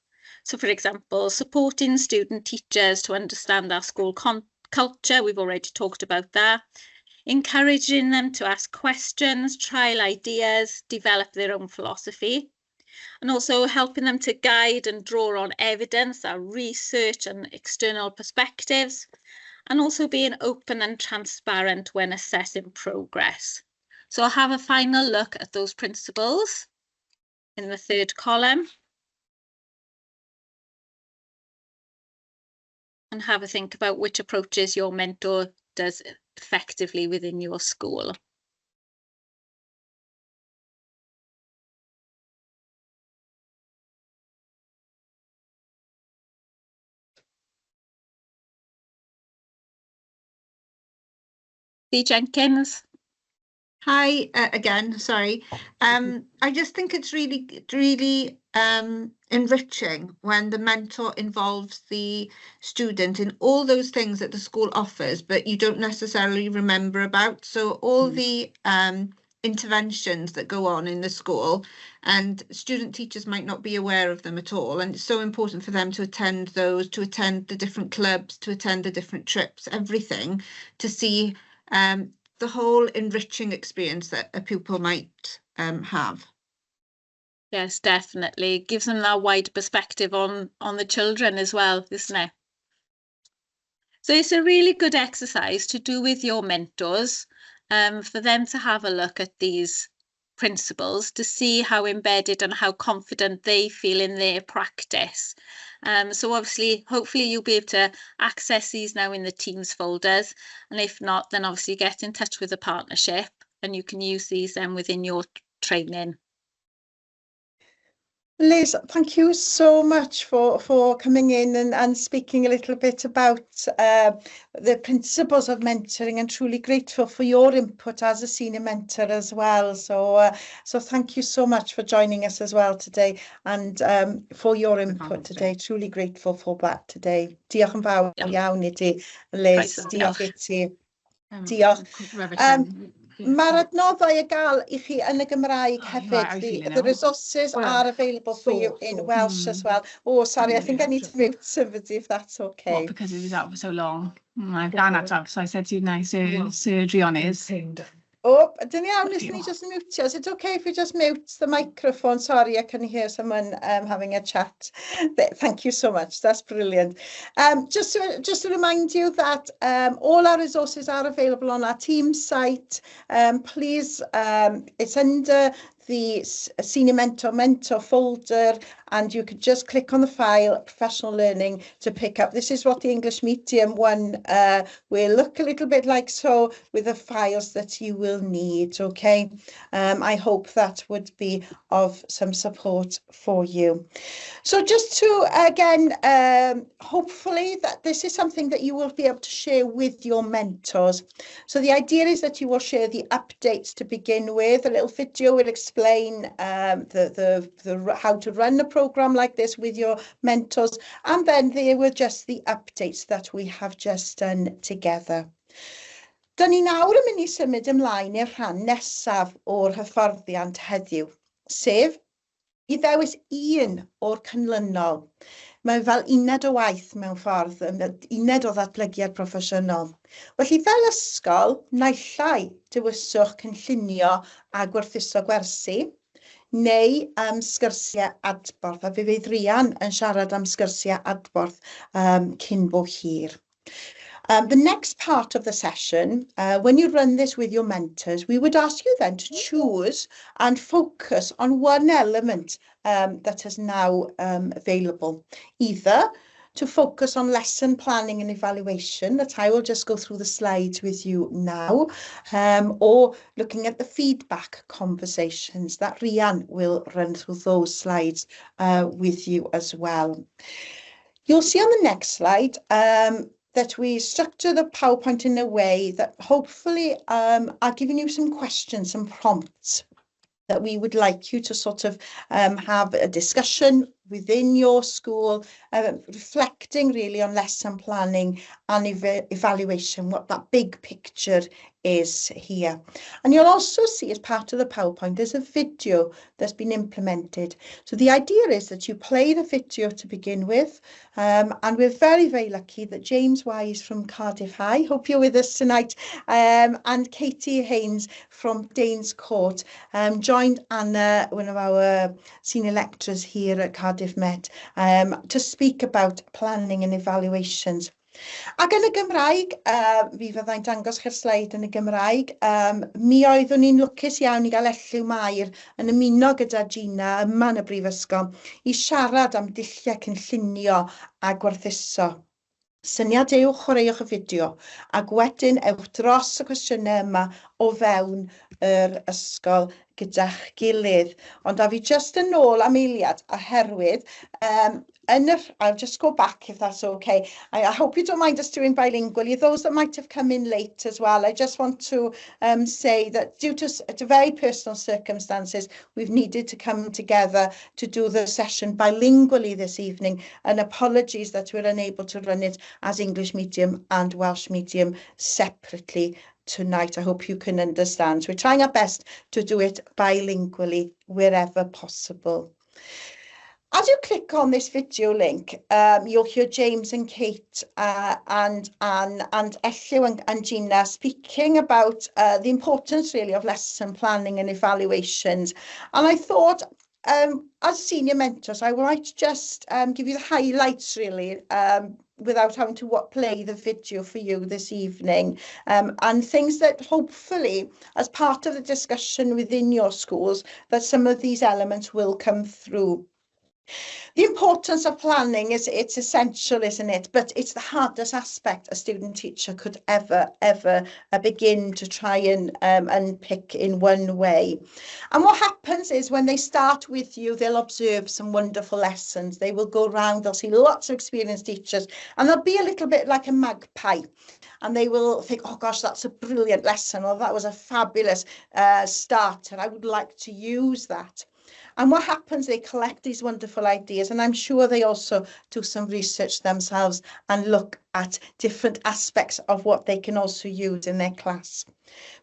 So, for example, supporting student teachers to understand our school culture, we've already talked about that. Encouraging them to ask questions, trial ideas, develop their own philosophy. And also helping them to guide and draw on evidence, our research and external perspectives, and also being open and transparent when assessing progress. So I'll have a final look at those principles in the third column and have a think about which approaches your mentor does effectively within your school. B. Jenkins. Hi, again, sorry. I just think it's really enriching when the mentor involves the student in all those things that the school offers, but you don't necessarily remember about. So all the interventions that go on in the school, and student teachers might not be aware of them at all. And it's so important for them to attend those, to attend the different clubs, to attend the different trips, everything, to see the whole enriching experience that a pupil might have. Yes, definitely. It gives them that wide perspective on the children as well, isn't it? So it's a really good exercise to do with your mentors, for them to have a look at these principles to see how embedded and how confident they feel in their practice. So obviously, hopefully you'll be able to access these now in the Teams folders. And if not, then obviously get in touch with the partnership and you can use these then within your training. Liz, thank you so much for coming in and speaking a little bit about the principles of mentoring, and truly grateful for your input as a senior mentor as well. So thank you so much for joining us as well today, and for your input today. Truly grateful for that today. Diolch yn fawr iawn i ti, Liz. Diolch i ti. Diolch. Mae'r adnoddau i gael i chi yn y Gymraeg hefyd. The resources are available for you in Welsh as well. Oh, sorry, I think I need to mute somebody if that's okay. Well, because it was out for so long. I've done that up, so I said to you, nice surgery on his. Oh, dyn ni iawn, listen, just mute you. Is it okay if we just mute the microphone? Sorry, I can hear someone having a chat. Thank you so much. That's brilliant. Just to remind you that all our resources are available on our team site. Please, it's under the Senior Mentor folder, and you could just click on the file Professional Learning to pick up. This is what the English Medium one will look a little bit like, so with the files that you will need, okay? I hope that would be of some support for you. So just to, again, hopefully that this is something that you will be able to share with your mentors. So the idea is that you will share the updates to begin with. A little video will explain how to run a program like this with your mentors, and then there were just the updates that we have just done together. Dan ni nawr yn mynd I symud ymlaen i'r rhan nesaf o'r hyfforddiant heddiw, sef I ddewis un o'r cynlynol. Mae fel uned o waith mewn ffordd, uned o ddatblygiad proffesiynol. Felly fel ysgol, naillai dywyswch cynllunio a gwerthuso gwersi, neu sgyrsiau adborth, a fe fydd Rian yn siarad am sgyrsiau adborth cyn bo hir. The next part of the session, when you run this with your mentors, we would ask you then to choose and focus on one element that is now available, either to focus on lesson planning and evaluation, that I will just go through the slides with you now, or looking at the feedback conversations that Rhian will run through those slides with you as well. You'll see on the next slide that we structure the PowerPoint in a way that hopefully are giving you some questions, some prompts that we would like you to sort of have a discussion within your school, reflecting really on lesson planning and evaluation, what that big picture is here. And you'll also see as part of the PowerPoint, there's a video that's been implemented. So the idea is that you play the video to begin with, and we're very, very lucky that James Wise from Cardiff High, hope you're with us tonight, and Katie Haynes from Danes Court joined Anna, one of our senior lecturers here at Cardiff Met, to speak about planning and evaluations. Ac yn y Gymraeg, fi fyddai'n dangos chi'r sleid yn y Gymraeg, mi oeddwn ni'n lwcus iawn i gael Elliw Mair yn ymuno gyda Gina yma yn y Brifysgol i siarad am dulliau cynllunio a gwerthuso. Syniad yw chwaraewch y fideo ac wedyn ewch dros y cwestiynau yma o fewn yr ysgol gyda'ch gilydd. Ond a fi just yn ôl am eiliad oherwydd I'll just go back if that's okay. I hope you don't mind us doing bilingually. Those that might have come in late as well, I just want to say that due to very personal circumstances, we've needed to come together to do the session bilingually this evening, and apologies that we're unable to run it as English medium and Welsh medium separately tonight. I hope you can understand. So we're trying our best to do it bilingually wherever possible. As you click on this video link, you'll hear James and Kate and Anne and Elliw and Gina speaking about the importance really of lesson planning and evaluations. And I thought, as senior mentors, I might just give you the highlights really, without having to play the video for you this evening, and things that hopefully, as part of the discussion within your schools, that some of these elements will come through. The importance of planning it's essential, isn't it? But it's the hardest aspect a student teacher could ever begin to try and unpick in one way. And what happens is when they start with you, they'll observe some wonderful lessons. They will go around, they'll see lots of experienced teachers, and they'll be a little bit like a magpie. And they will think, oh gosh, that's a brilliant lesson, or that was a fabulous start, and I would like to use that. And what happens, they collect these wonderful ideas, and I'm sure they also do some research themselves and look at different aspects of what they can also use in their class.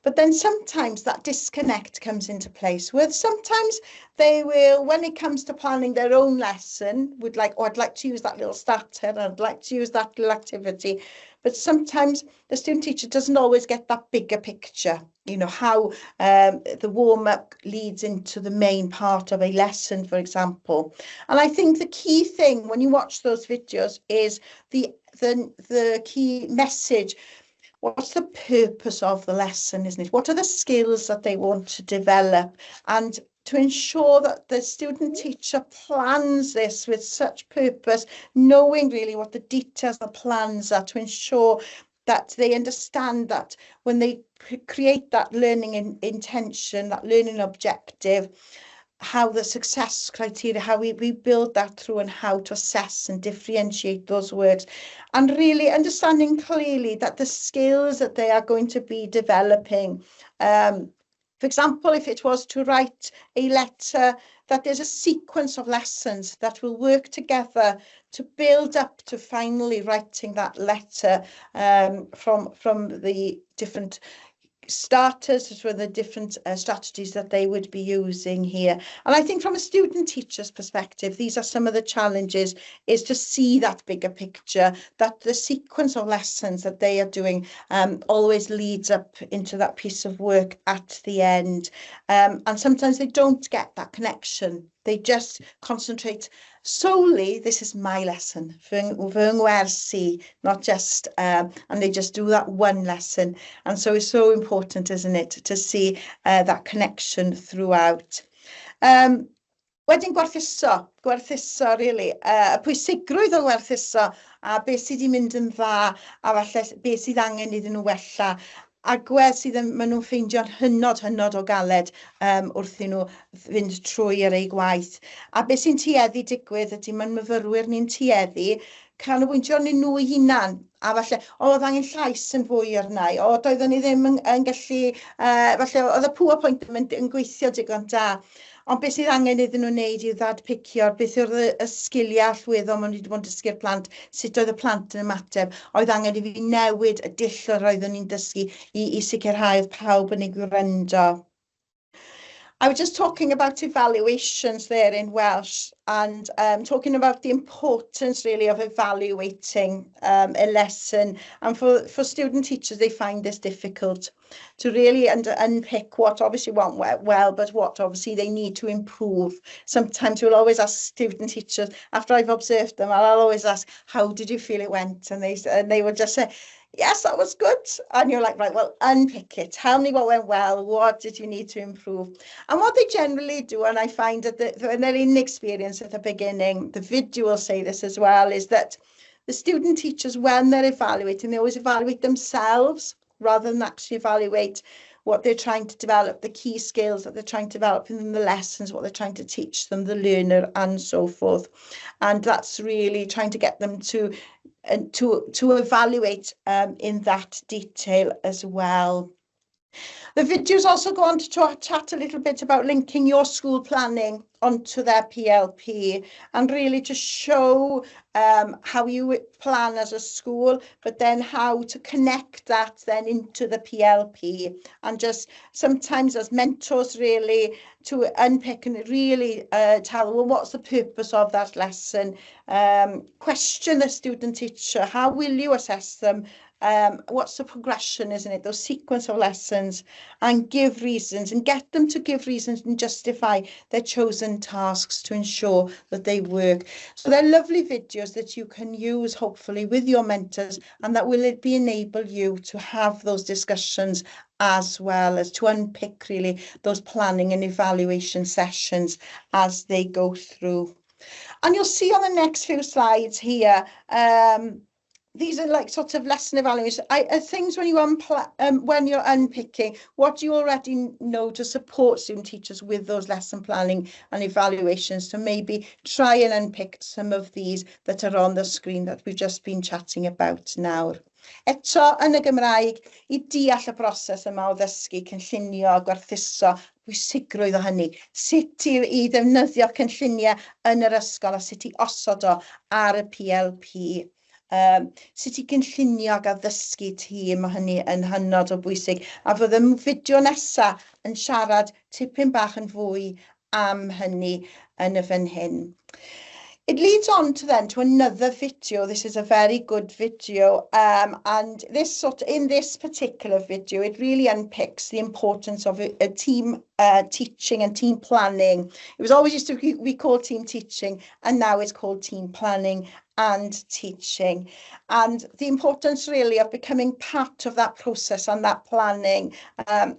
But then sometimes that disconnect comes into place, where sometimes they will, when it comes to planning their own lesson, would like, oh, I'd like to use that little starter, and I'd like to use that little activity. But sometimes the student teacher doesn't always get that bigger picture, you know, how the warm-up leads into the main part of a lesson, for example. And I think the key thing when you watch those videos is the key message. What's the purpose of the lesson, isn't it? What are the skills that they want to develop? And to ensure that the student teacher plans this with such purpose, knowing really what the details, the plans are, to ensure that they understand that when they create that learning intention, that learning objective, how the success criteria, how we build that through, and how to assess and differentiate those works, and really understanding clearly that the skills that they are going to be developing, for example, if it was to write a letter, that there's a sequence of lessons that will work together to build up to finally writing that letter, from the different starters for the different strategies that they would be using here. And I think from a student teacher's perspective, these are some of the challenges, is to see that bigger picture, that the sequence of lessons that they are doing always leads up into that piece of work at the end. And sometimes they don't get that connection They just concentrate solely, this is my lesson, fy ngwersi, not just, and they just do that one lesson. And so it's so important, isn't it, to see that connection throughout. Wedyn gwerthuso, really. Y pwysigrwydd o gwerthuso, a beth sydd wedi mynd yn dda, a falle beth sydd angen iddyn nhw wella. A gweld sydd maen nhw'n ffeindio'n hynod o galed wrth i nhw fynd trwy'r ei gwaith. A beth sy'n tueddu digwydd ydy mae'n myfyrwyr ni'n tueddu canolbwyntio arnyn nhw eu hunan. A falle, oedd angen llais yn fwy arna i, o doeddwn i ddim yn gallu, falle oedd y PowerPoint yn gweithio digon da. Ond beth sydd angen iddyn nhw wneud i'w ddadpicio, beth yw'r y sgiliau allweddol maen nhw wedi bod yn dysgu'r plant, sut oedd y plant yn ymateb, oedd angen i fi newid y dull yr oeddwn ni'n dysgu i sicrhau oedd pawb yn ei gwrando. I was just talking about evaluations there in Welsh and talking about the importance really of evaluating a lesson, and for student teachers they find this difficult to really unpick what obviously went well but what obviously they need to improve. Sometimes we'll always ask student teachers, after I've observed them, I'll always ask, how did you feel it went? And they will just say, yes, that was good. And you're like, right, well, unpick it. Tell me what went well. What did you need to improve? And what they generally do, and I find that in their inexperience at the beginning, the video will say this as well, is that the student teachers, when they're evaluating, they always evaluate themselves rather than actually evaluate what they're trying to develop, the key skills that they're trying to develop in the lessons, what they're trying to teach them, the learner, and so forth. And that's really trying to get them to evaluate in that detail as well. The videos also go on to chat a little bit about linking your school planning onto their PLP and really to show how you plan as a school, but then how to connect that then into the PLP, and just sometimes as mentors really to unpick and really tell, well, what's the purpose of that lesson? Question the student teacher, how will you assess them? What's the progression, isn't it? Those sequence of lessons, and give reasons and get them to give reasons and justify their chosen tasks to ensure that they work. So they're lovely videos that you can use hopefully with your mentors, and that will enable you to have those discussions as well as to unpick really those planning and evaluation sessions as they go through. And you'll see on the next few slides here, these are like sort of lesson evaluation. Things when you're unpicking, what do you already know to support student teachers with those lesson planning and evaluations, to maybe try and unpick some of these that are on the screen that we've just been chatting about now. Eto yn y Gymraeg, I deall y broses yma o ddysgu, cynllunio, gwerthuso, pwysigrwydd o hynny. Sut I ddefnyddio cynlluniau yn yr ysgol a sut I osod o ar y PLP. Sut I gynllunio ac addysgu tîm, o hynny yn hynod o bwysig. A fydd y fideo nesaf yn siarad tipyn bach yn fwy am hynny yn y fan hyn. It leads on to another video. This is a very good video, and in this particular video, it really unpicks the importance of a team teaching and team planning. It was always used to be called team teaching, and now it's called team planning and teaching. And the importance really of becoming part of that process and that planning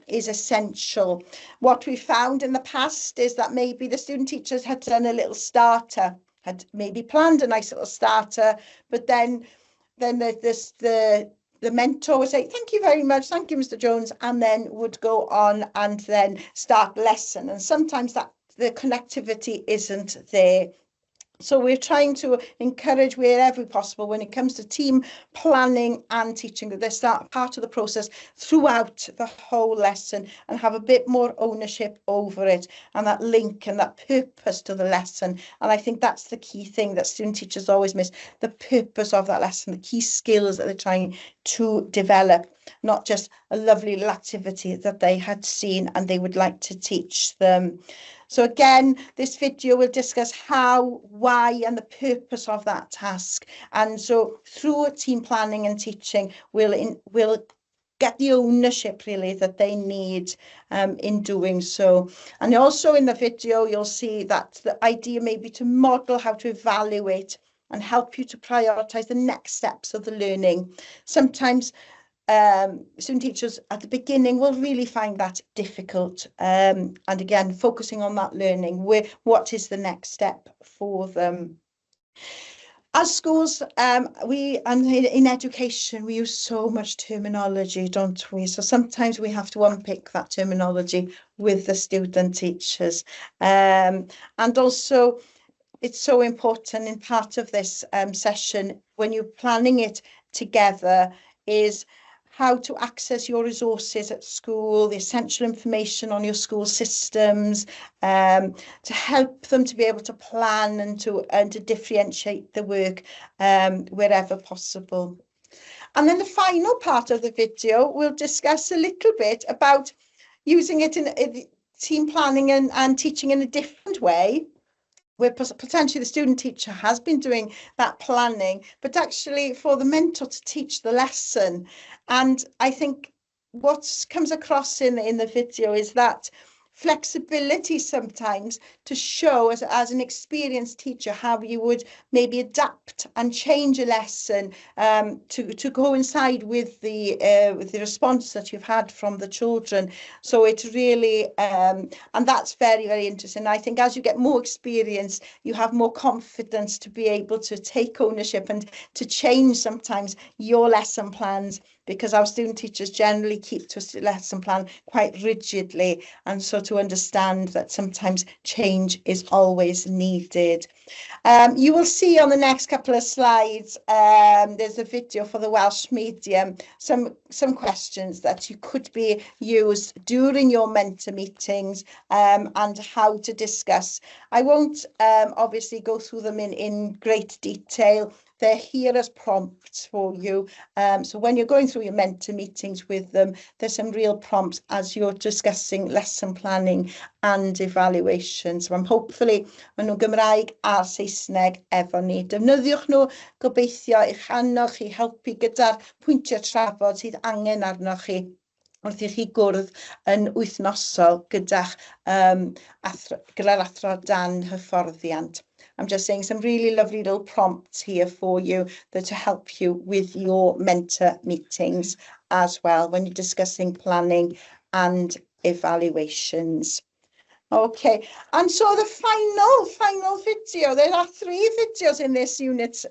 is essential. What we found in the past is that maybe the student teachers had done a little starter, had maybe planned a nice little starter, but then the mentor would say, thank you very much, thank you, Mr. Jones, and then would go on and then start lesson. And sometimes the connectivity isn't there. So we're trying to encourage wherever possible when it comes to team planning and teaching that they start part of the process throughout the whole lesson and have a bit more ownership over it and that link and that purpose to the lesson. And I think that's the key thing that student teachers always miss, the purpose of that lesson, the key skills that they're trying to develop, not just a lovely little activity that they had seen and they would like to teach them. So again, this video will discuss how, why, and the purpose of that task. And so through team planning and teaching, we'll get the ownership really that they need in doing so. And also in the video, you'll see that the idea may be to model how to evaluate and help you to prioritize the next steps of the learning. Sometimes student teachers at the beginning will really find that difficult. And again, focusing on that learning, what is the next step for them? As schools, and in education, we use so much terminology, don't we? So sometimes we have to unpick that terminology with the student teachers. And also, it's so important in part of this session, when you're planning it together, is how to access your resources at school, the essential information on your school systems, to help them to be able to plan and to differentiate the work wherever possible. And then the final part of the video, we'll discuss a little bit about using it in team planning and teaching in a different way, where potentially the student teacher has been doing that planning, but actually for the mentor to teach the lesson. And I think what comes across in the video is that flexibility sometimes to show as an experienced teacher how you would maybe adapt and change a lesson to coincide with the response that you've had from the children. So it's really and that's very, very interesting. I think as you get more experience, you have more confidence to be able to take ownership and to change sometimes your lesson plans, because our student teachers generally keep to a lesson plan quite rigidly, and so to understand that sometimes change is always needed. You will see on the next couple of slides, there's a video for the Welsh medium, some questions that you could be used during your mentor meetings and how to discuss. I won't obviously go through them in great detail. They're here as prompts for you. So when you're going through your mentor meetings with them, there's some real prompts as you're discussing lesson planning and evaluation. So I'm hopefully maen nhw'n Gymraeg a'r Saesneg efo ni. Defnyddiwch nhw gobeithio i'ch annog chi helpu gyda'r pwyntiau trafod sydd angen arnoch chi wrth i chi gwrdd yn wythnosol gyda'r athro dan hyfforddiant. I'm just saying some really lovely little prompts here for you that to help you with your mentor meetings as well when you're discussing planning and evaluations. Okay, and so the final video, there are 3 videos in this unit,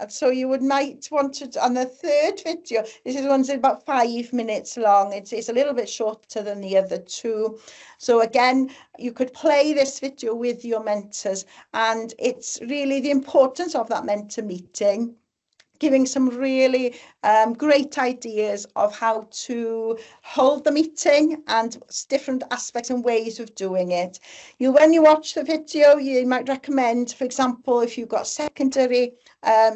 so you might want to, on the third video, this is one's about 5 minutes long, it's a little bit shorter than the other 2. So again, you could play this video with your mentors, and it's really the importance of that mentor meeting, giving some really great ideas of how to hold the meeting and different aspects and ways of doing it. When you watch the video, you might recommend, for example, if you've got secondary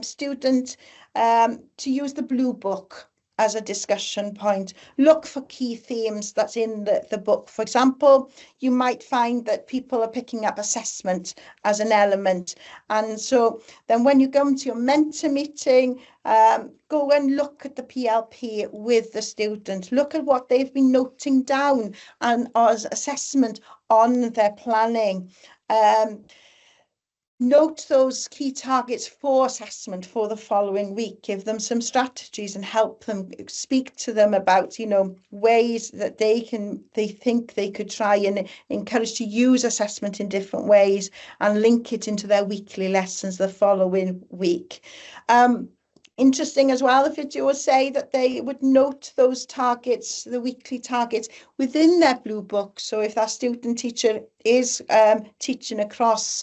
student, to use the blue book as a discussion point. Look for key themes that's in the book. For example, you might find that people are picking up assessment as an element. And so then when you go into your mentor meeting, go and look at the PLP with the student. Look at what they've been noting down and as assessment on their planning. Note those key targets for assessment for the following week. Give them some strategies and help them, speak to them about, ways that they think they could try and encourage to use assessment in different ways and link it into their weekly lessons the following week. Interesting as well, the video will say that they would note those targets, the weekly targets, within their blue book. So if that student teacher is teaching across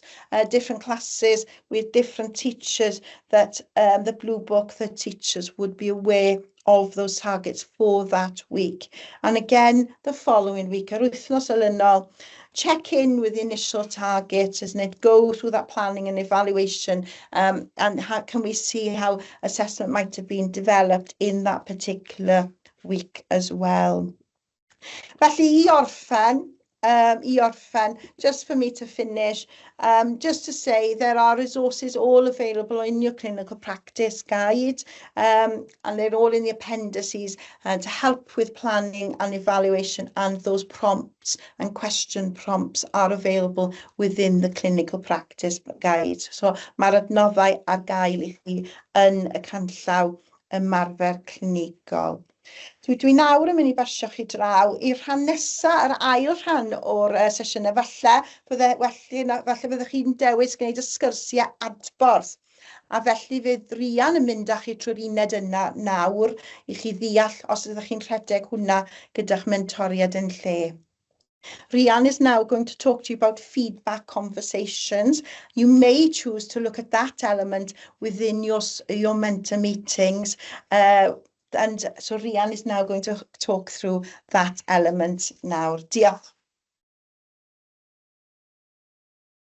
different classes with different teachers, that the blue book, the teachers would be aware of those targets for that week. And again, the following week, yr wythnos olynol, check in with the initial targets, isn't it? Go through that planning and evaluation, and how can we see how assessment might have been developed in that particular week as well. Felly I orffen, I orffen, just for me to finish, just to say there are resources all available in your clinical practice guide, and they're all in the appendices to help with planning and evaluation, and those prompts and question prompts are available within the clinical practice guide. So mae'r adnoddau ar gael I chi yn y canllaw ymarfer clinigol. Dwi nawr yn mynd I basio chi draw i'r rhan nesaf, yr ail rhan o'r sesiynau. Falle byddwch chi'n dewis gwneud y sgyrsiau adborth. A felly fydd Rian yn mynd â chi trwy'r uned yna nawr I chi ddeall os ydych chi'n rhedeg hwnna gyda'ch mentoriad yn lle. Rian is now going to talk to you about feedback conversations. You may choose to look at that element within your mentor meetings. And so Rian is now going to talk through that element now. Diolch.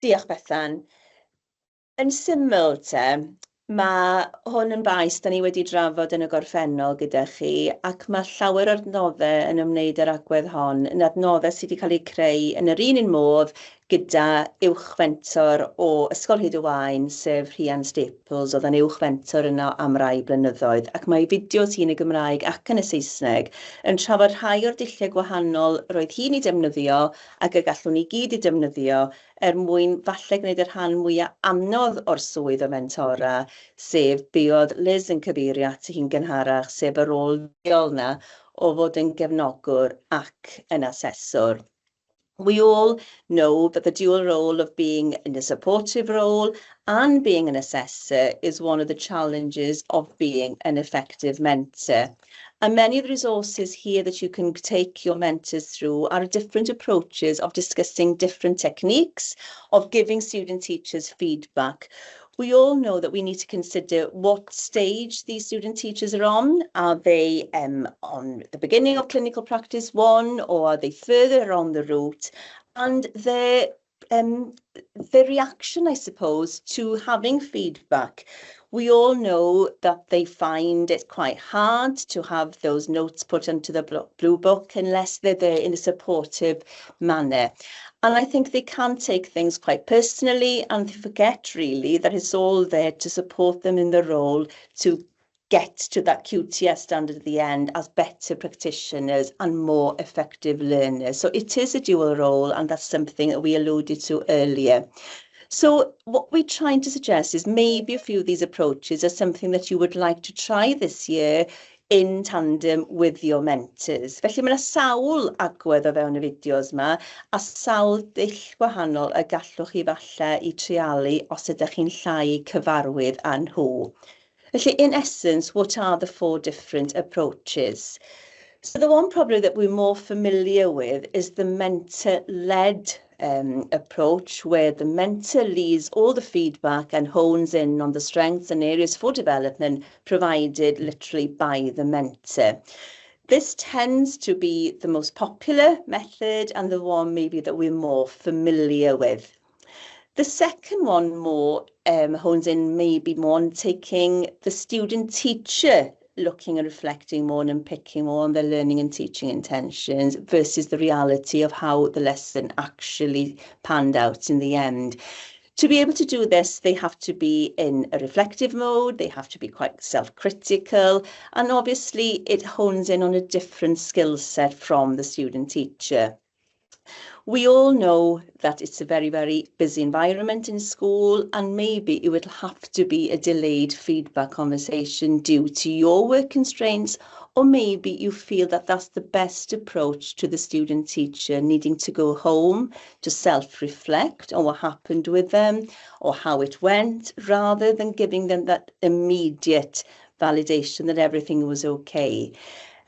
Diolch Bethan. Yn syml te, mae hwn yn faes da ni wedi drafod yn y gorffennol gyda chi, ac mae llawer o'r adnoddau yn ymwneud â'r agwedd hon yn adnoddau sydd wedi cael eu creu yn yr un modd gyda Uwch Fentor o Ysgol Hyd y Waun, sef Rhian Staples, oedd yn Uwch Fentor yno am rai blynyddoedd, ac mae fideos hi yn y Gymraeg ac yn y Saesneg yn trafod rhai o'r dulliau gwahanol roedd hi'n ei defnyddio ac y gallwn ni gyd ei defnyddio mwyn falle gwneud yr rhan mwyaf anodd o'r swydd o mentora, sef be oedd Liz yn cyfeirio at hi'n gynharach, sef y rôl ddiol na o fod yn gefnogwr ac yn aseswr. We all know that the dual role of being in a supportive role and being an assessor is one of the challenges of being an effective mentor. And many of the resources here that you can take your mentors through are different approaches of discussing different techniques of giving student teachers feedback. We all know that we need to consider what stage these student teachers are on. Are they on the beginning of clinical practice 1, or are they further on the route? And their reaction, I suppose, to having feedback. We all know that they find it quite hard to have those notes put into the blue book unless they're there in a supportive manner. And I think they can take things quite personally and they forget really that it's all there to support them in the role to get to that QTS standard at the end as better practitioners and more effective learners. So it is a dual role, and that's something that we alluded to earlier. So what we're trying to suggest is maybe a few of these approaches are something that you would like to try this year in tandem with your mentors. Felly mae yna sawl agwedd o fewn y fideos yma, a sawl dull gwahanol y gallwch chi falle I trialu os ydych chi'n llai cyfarwydd â nhw. Felly, in essence, what are the 4 different approaches? So the one probably that we're more familiar with is the mentor-led approach, where the mentor leads all the feedback and hones in on the strengths and areas for development provided literally by the mentor. This tends to be the most popular method and the one maybe that we're more familiar with. The second one more hones in maybe more on taking the student teacher looking and reflecting more and picking more on their learning and teaching intentions versus the reality of how the lesson actually panned out in the end. To be able to do this, they have to be in a reflective mode, they have to be quite self-critical, and obviously it hones in on a different skill set from the student teacher. We all know that it's a very, very busy environment in school, and maybe it would have to be a delayed feedback conversation due to your work constraints, or maybe you feel that that's the best approach to the student teacher needing to go home to self-reflect on what happened with them or how it went, rather than giving them that immediate validation that everything was okay.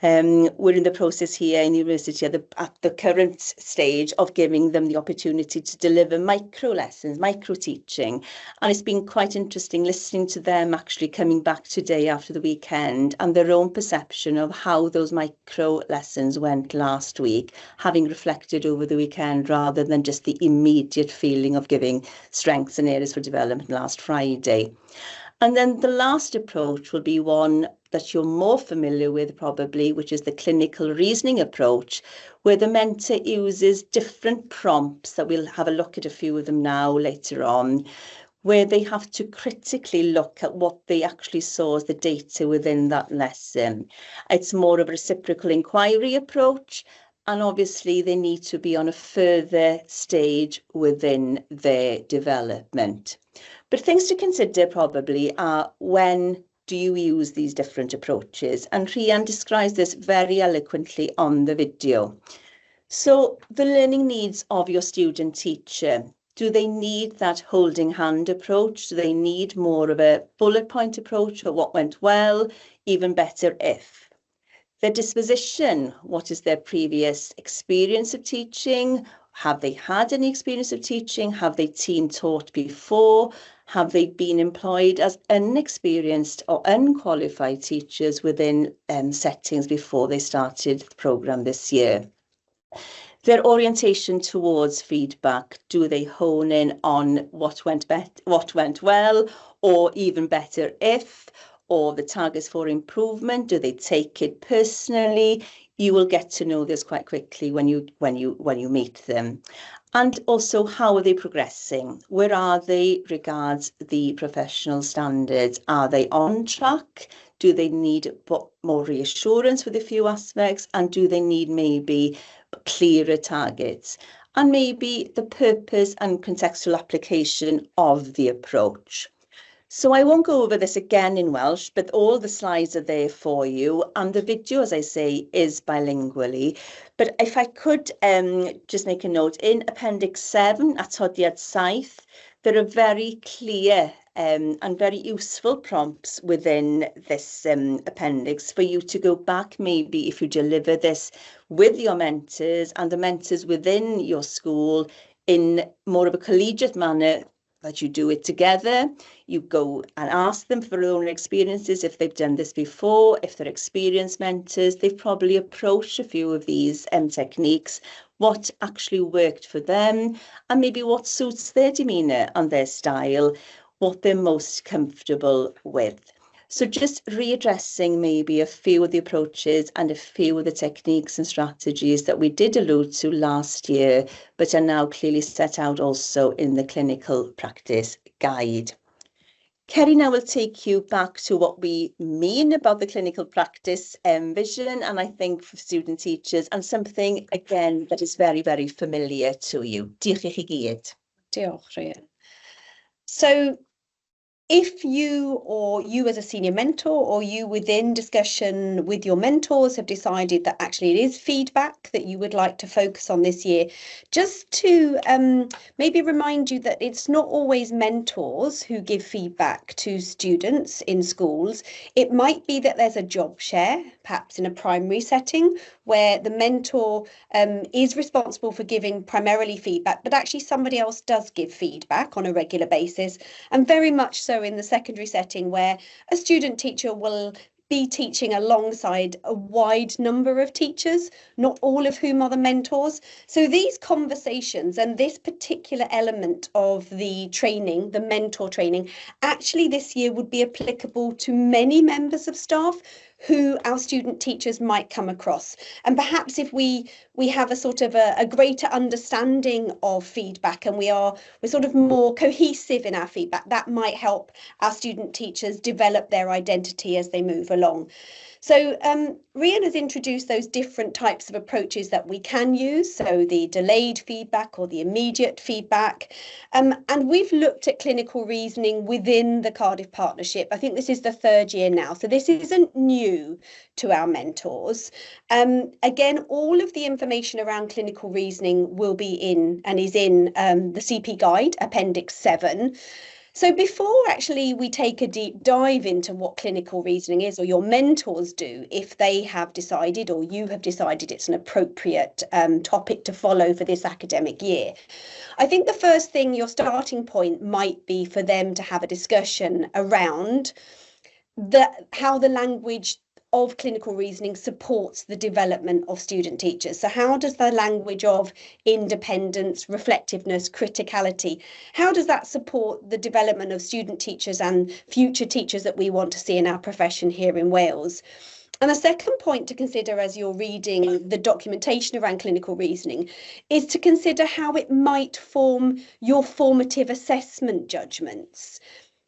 We're in the process here in university at the current stage of giving them the opportunity to deliver micro lessons, micro teaching. And it's been quite interesting listening to them actually coming back today after the weekend and their own perception of how those micro lessons went last week, having reflected over the weekend rather than just the immediate feeling of giving strengths and areas for development last Friday. And then the last approach will be one that you're more familiar with probably, which is the clinical reasoning approach, where the mentor uses different prompts that we'll have a look at a few of them now later on, where they have to critically look at what they actually saw as the data within that lesson. It's more of a reciprocal inquiry approach, and obviously they need to be on a further stage within their development. But things to consider probably are, when do you use these different approaches? And Rhian describes this very eloquently on the video. So the learning needs of your student teacher. Do they need that holding hand approach? Do they need more of a bullet point approach, or what went well, even better if? Their disposition, what is their previous experience of teaching? Have they had any experience of teaching? Have they team taught before? Have they been employed as inexperienced or unqualified teachers within settings before they started the programme this year? Their orientation towards feedback, do they hone in on what went well, or even better if, or the targets for improvement? Do they take it personally? You will get to know this quite quickly when you meet them. And also, how are they progressing? Where are they regards the professional standards? Are they on track? Do they need more reassurance with a few aspects? And do they need maybe clearer targets? And maybe the purpose and contextual application of the approach. So I won't go over this again in Welsh, but all the slides are there for you. And the video, as I say, is bilingually. But if I could just make a note, in Appendix 7, Atodiad 7, there are very clear and very useful prompts within this appendix for you to go back, maybe if you deliver this with your mentors and the mentors within your school in more of a collegiate manner, that you do it together. You go and ask them for their own experiences, if they've done this before, if they're experienced mentors, they've probably approached a few of these techniques, what actually worked for them, and maybe what suits their demeanour and their style, what they're most comfortable with. So just readdressing maybe a few of the approaches and a few of the techniques and strategies that we did allude to last year, but are now clearly set out also in the clinical practice guide. Kerry now will take you back to what we mean about the clinical practice vision, and I think for student teachers, and something, again, that is very, very familiar to you. Diolch i chi gyd. Diolch, Rhian. So, if you, or you as a senior mentor, or you within discussion with your mentors have decided that actually it is feedback that you would like to focus on this year, just to maybe remind you that it's not always mentors who give feedback to students in schools. It might be that there's a job share, perhaps in a primary setting, where the mentor is responsible for giving primarily feedback, but actually somebody else does give feedback on a regular basis, and very much so in the secondary setting, where a student teacher will be teaching alongside a wide number of teachers, not all of whom are the mentors. So these conversations and this particular element of the training, the mentor training, actually this year would be applicable to many members of staff who our student teachers might come across. And perhaps if we have a sort of a greater understanding of feedback, and we're sort of more cohesive in our feedback, that might help our student teachers develop their identity as they move along. So Rhian has introduced those different types of approaches that we can use, so the delayed feedback or the immediate feedback, and we've looked at clinical reasoning within the Cardiff Partnership. I think this is the third year now, so this isn't new to our mentors. Again, all of the information around clinical reasoning will be in and is in the CP Guide, Appendix 7. So before actually we take a deep dive into what clinical reasoning is, or your mentors do, if they have decided, or you have decided it's an appropriate topic to follow for this academic year, I think the first thing, your starting point might be for them to have a discussion around how the language of clinical reasoning supports the development of student teachers. So how does the language of independence, reflectiveness, criticality, how does that support the development of student teachers and future teachers that we want to see in our profession here in Wales? And the second point to consider as you're reading the documentation around clinical reasoning is to consider how it might form your formative assessment judgments.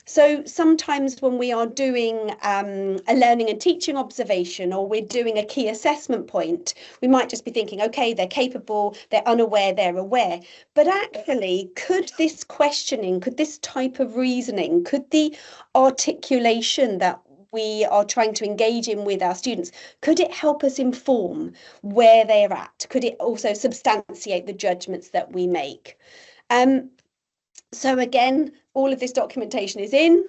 So sometimes when we are doing a learning and teaching observation, or we're doing a key assessment point, we might just be thinking, okay, they're capable, they're unaware, they're aware. But actually, could this questioning, could this type of reasoning, could the articulation that we are trying to engage in with our students, could it help us inform where they're at? Could it also substantiate the judgments that we make? So again, all of this documentation is in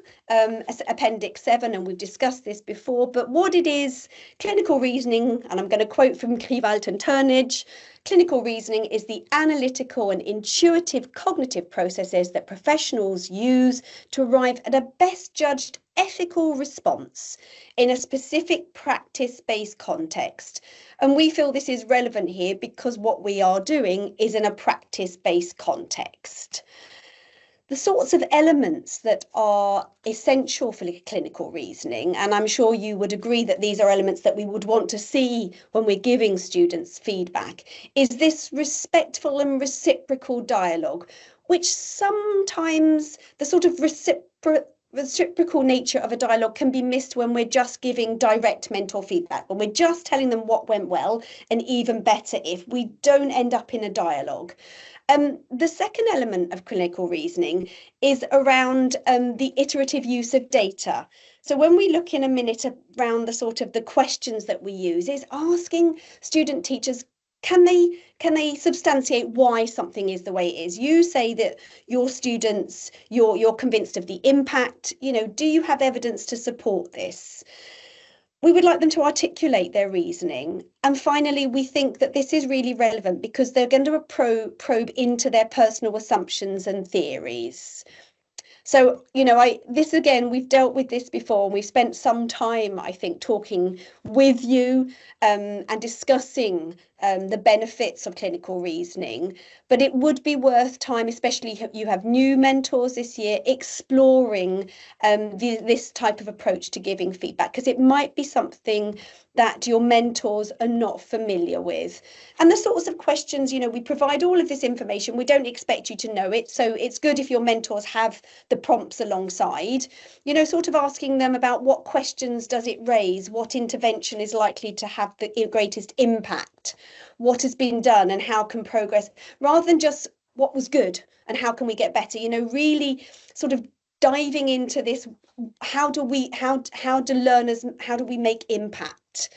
Appendix 7, and we've discussed this before, but what it is, clinical reasoning, and I'm going to quote from Kriwald and Turnage, clinical reasoning is the analytical and intuitive cognitive processes that professionals use to arrive at a best judged ethical response in a specific practice-based context. And we feel this is relevant here because what we are doing is in a practice-based context. The sorts of elements that are essential for clinical reasoning, and I'm sure you would agree that these are elements that we would want to see when we're giving students feedback, is this respectful and reciprocal dialogue, which sometimes the sort of reciprocal nature of a dialogue can be missed when we're just giving direct mentor feedback, when we're just telling them what went well, and even better if we don't end up in a dialogue. The second element of clinical reasoning is around the iterative use of data. So when we look in a minute around the sort of the questions that we use, is asking student teachers, can they substantiate why something is the way it is? You say that your students, you're convinced of the impact, do you have evidence to support this? We would like them to articulate their reasoning. And finally, we think that this is really relevant because they're going to probe into their personal assumptions and theories. So, this again, we've dealt with this before, and we've spent some time, I think, talking with you and discussing the benefits of clinical reasoning. But it would be worth time, especially if you have new mentors this year, exploring this type of approach to giving feedback, because it might be something that your mentors are not familiar with. And the sorts of questions, we provide all of this information. We don't expect you to know it. So it's good if your mentors have the prompts alongside, sort of asking them about what questions does it raise, what intervention is likely to have the greatest impact, what has been done and how can progress, rather than just what was good and how can we get better, really sort of diving into this. How do we make impact?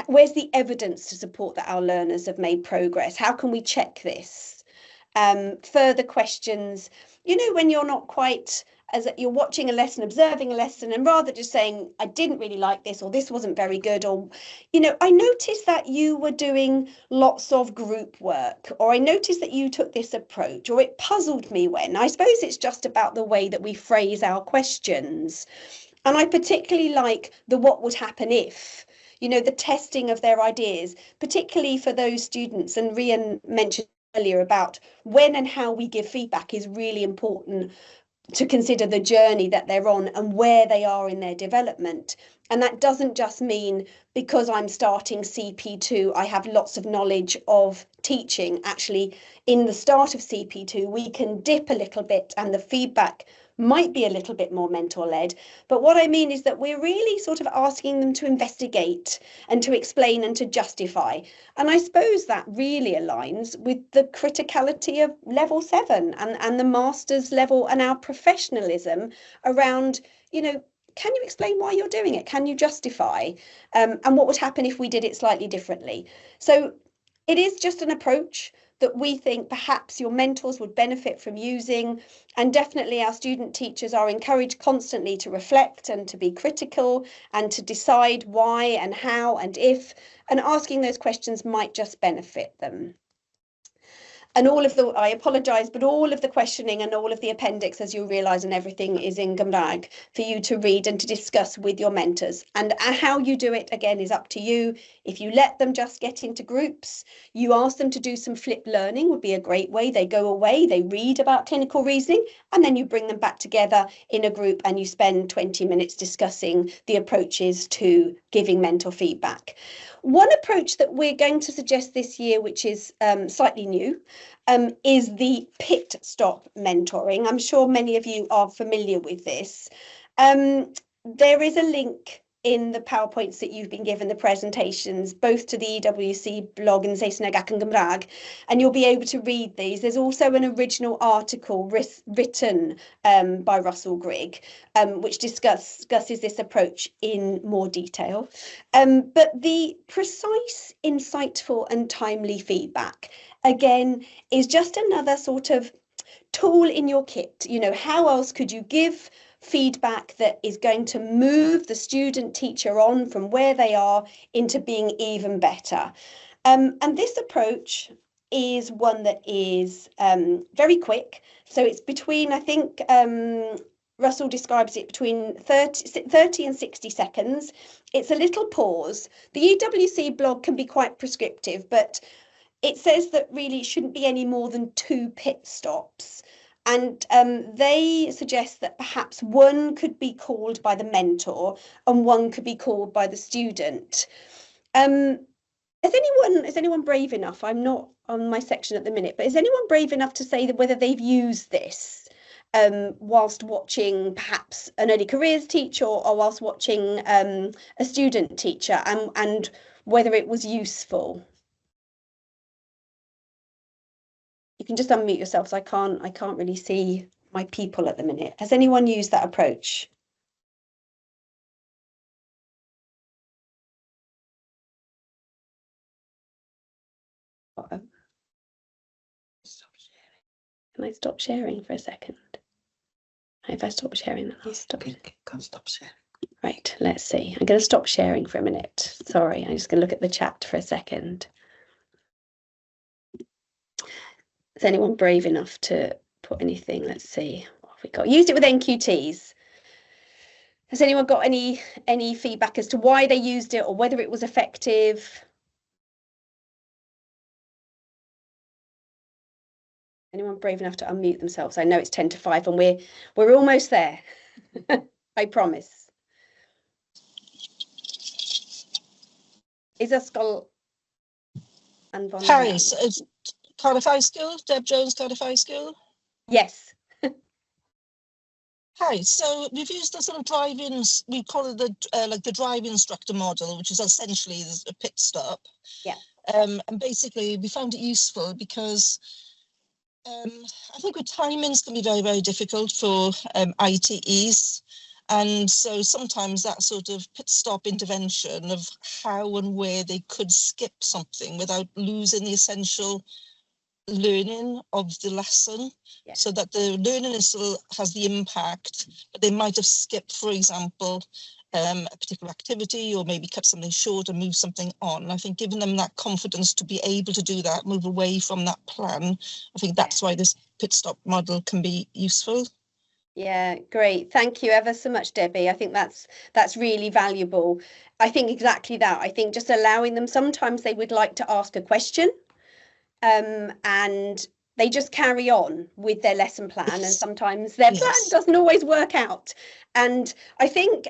Where's the evidence to support that our learners have made progress? How can we check this? Further questions, when you're not quite, as you're watching a lesson, observing a lesson, and rather just saying, I didn't really like this, or this wasn't very good, or, I noticed that you were doing lots of group work, or I noticed that you took this approach, or it puzzled me when. I suppose it's just about the way that we phrase our questions. And I particularly like the what would happen if, the testing of their ideas, particularly for those students, and Rian mentioned earlier about when and how we give feedback is really important to consider the journey that they're on and where they are in their development. And that doesn't just mean because I'm starting CP2, I have lots of knowledge of teaching. Actually, in the start of CP2, we can dip a little bit and the feedback might be a little bit more mentor-led. But what I mean is that we're really sort of asking them to investigate and to explain and to justify. And I suppose that really aligns with the criticality of level 7 and the master's level and our professionalism around, can you explain why you're doing it? Can you justify? And what would happen if we did it slightly differently? So it is just an approach that we think perhaps your mentors would benefit from using, and definitely our student teachers are encouraged constantly to reflect and to be critical and to decide why and how and if, and asking those questions might just benefit them. And all of the, I apologise, but all of the questioning and all of the appendix, as you'll realise, and everything is in Gymraeg for you to read and to discuss with your mentors. And how you do it, again, is up to you. If you let them just get into groups, you ask them to do some flipped learning would be a great way. They go away, they read about clinical reasoning, and then you bring them back together in a group and you spend 20 minutes discussing the approaches to giving mentor feedback. One approach that we're going to suggest this year, which is slightly new, is the pit stop mentoring. I'm sure many of you are familiar with this. There is a link in the PowerPoints that you've been given, the presentations, both to the EWC blog and Saesneg ac yn Gymraeg, and you'll be able to read these. There's also an original article written by Russell Grigg, which discusses this approach in more detail. But the precise, insightful and timely feedback, again, is just another sort of tool in your kit. You know, how else could you give feedback that is going to move the student teacher on from where they are into being even better? And this approach is one that is very quick. So it's between, I think, Russell describes it between 30 and 60 seconds. It's a little pause. The EWC blog can be quite prescriptive, but it says that really it shouldn't be any more than 2 pit stops. And they suggest that perhaps one could be called by the mentor and one could be called by the student. Is anyone brave enough? I'm not on my section at the minute, but is anyone brave enough to say that whether they've used this whilst watching perhaps an early careers teacher or whilst watching a student teacher, and whether it was useful? You can just unmute yourselves. I can't really see my people at the minute. Has anyone used that approach? Can I stop sharing for a second? If I stop sharing, then I'll stop. Can't stop sharing. Right, let's see. I'm going to stop sharing for a minute. Sorry, I'm just going to look at the chat for a second. Is anyone brave enough to put anything? Let's see. What have we got? Used it with NQTs. Has anyone got any feedback as to why they used it or whether it was effective? Anyone brave enough to unmute themselves? I know it's 10 to 5 and we're almost there. I promise. Is ysgol anfon? Paris, Cardiff School, Deb Jones, Cardiff School. Yes. Hi, so we've used the sort of drive-in, we call it the like the drive instructor model, which is essentially a pit stop. Yeah. And basically we found it useful because I think with timings can be very, very difficult for ITEs. And so sometimes that sort of pit stop intervention of how and where they could skip something without losing the essential learning of the lesson, so that the learning still has the impact, but they might have skipped, for example, a particular activity or maybe cut something short and move something on. I think giving them that confidence to be able to do that, move away from that plan, I think that's why this pit stop model can be useful. Yeah, great. Thank you ever so much, Debbie. I think that's really valuable. I think exactly that. I think just allowing them, sometimes they would like to ask a question, and they just carry on with their lesson plan, and sometimes their plan doesn't always work out. And I think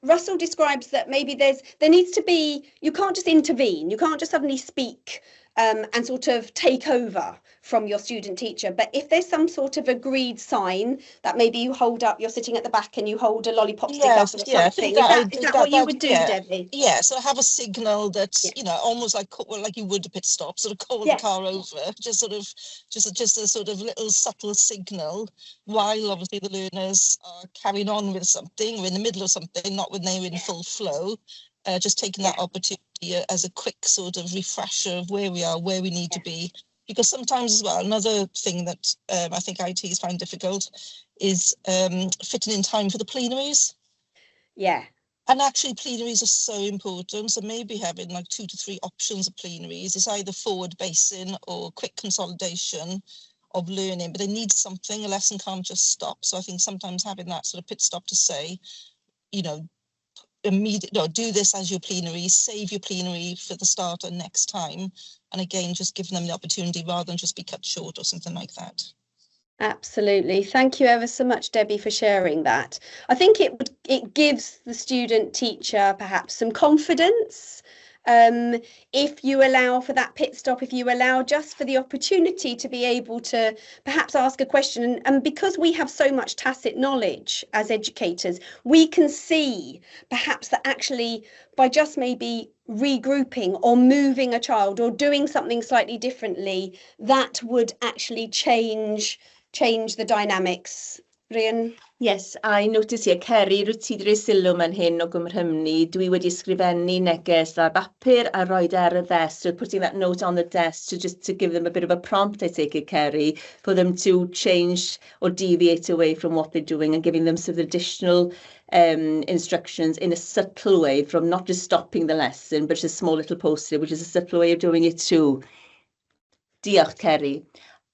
Russell describes that maybe there needs to be, you can't just intervene, you can't just suddenly speak and sort of take over from your student teacher. But if there's some sort of agreed sign that maybe you hold up, you're sitting at the back and you hold a lollipop stick up or something. Is that what you would do, Debbie? Yeah, so have a signal that's, you know, almost like you would a pit stop, sort of call the car over, just a sort of little subtle signal, while obviously the learners are carrying on with something, or in the middle of something, not when they're in full flow. Just taking that opportunity as a quick sort of refresher of where we are, where we need to be. Because sometimes as well, another thing that I think ITs find difficult is fitting in time for the plenaries. Yeah. And actually, plenaries are so important. So maybe having like 2 to 3 options of plenaries is either forward basing or quick consolidation of learning, but they need something. A lesson can't just stop. So I think sometimes having that sort of pit stop to say, you know, do this as your plenary, save your plenary for the starter next time. And again, just giving them the opportunity rather than just be cut short or something like that. Absolutely. Thank you ever so much, Debbie, for sharing that. I think it gives the student teacher perhaps some confidence. If you allow for that pit stop, if you allow just for the opportunity to be able to perhaps ask a question, and because we have so much tacit knowledge as educators, we can see perhaps that actually by just maybe regrouping or moving a child or doing something slightly differently, that would actually change the dynamics. Rhian? Yes, I notice here, Ceri, rwyt ti 'di rhoi sylw man hyn o gymrhymni. Dwi wedi ysgrifennu neges ar bapur a roed ar y desk. So putting that note on the desk to give them a bit of a prompt, I take it, Ceri, for them to change or deviate away from what they're doing and giving them sort of additional instructions in a subtle way, from not just stopping the lesson, but just a small little post-it, which is a subtle way of doing it too. Diolch, Ceri.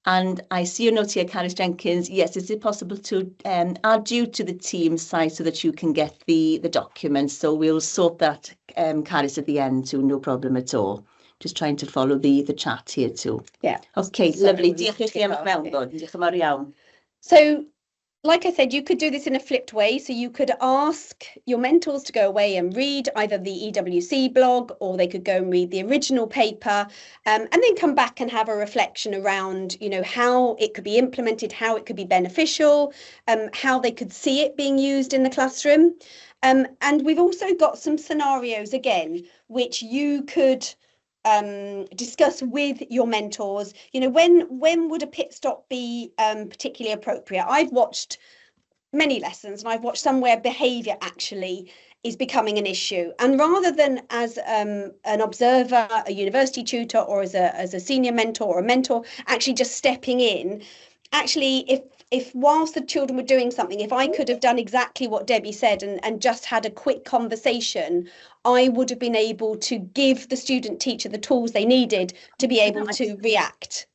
And I see your note here, Carys Jenkins. Yes, is it possible to add you to the team site so that you can get the documents? So we'll sort that, Carys, at the end too, no problem at all. Just trying to follow the chat here too. Yeah. Okay, lovely. Diolch i chi am eich mewnbwn. Diolch yn fawr iawn. So, like I said, you could do this in a flipped way. So you could ask your mentors to go away and read either the EWC blog, or they could go and read the original paper, and then come back and have a reflection around, you know, how it could be implemented, how it could be beneficial, how they could see it being used in the classroom. And we've also got some scenarios again, which you could discuss with your mentors. You know, when would a pit stop be particularly appropriate? I've watched many lessons and I've watched some where behaviour actually is becoming an issue, and rather than as an observer, a university tutor, or as a senior mentor or a mentor actually just stepping in, actually if whilst the children were doing something, if I could have done exactly what Debbie said and just had a quick conversation, I would have been able to give the student teacher the tools they needed to be able to react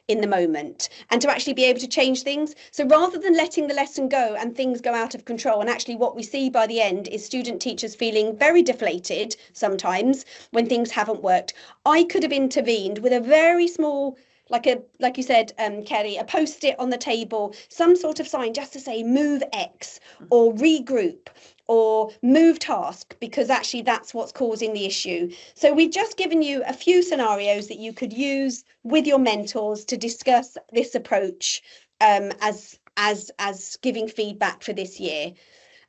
in the moment and to actually be able to change things. So rather than letting the lesson go and things go out of control, and actually what we see by the end is student teachers feeling very deflated sometimes when things haven't worked, I could have intervened with a very small, like you said, Ceri, a post-it on the table, some sort of sign just to say move X or regroup or move task, because actually that's what's causing the issue. So we've just given you a few scenarios that you could use with your mentors to discuss this approach as giving feedback for this year.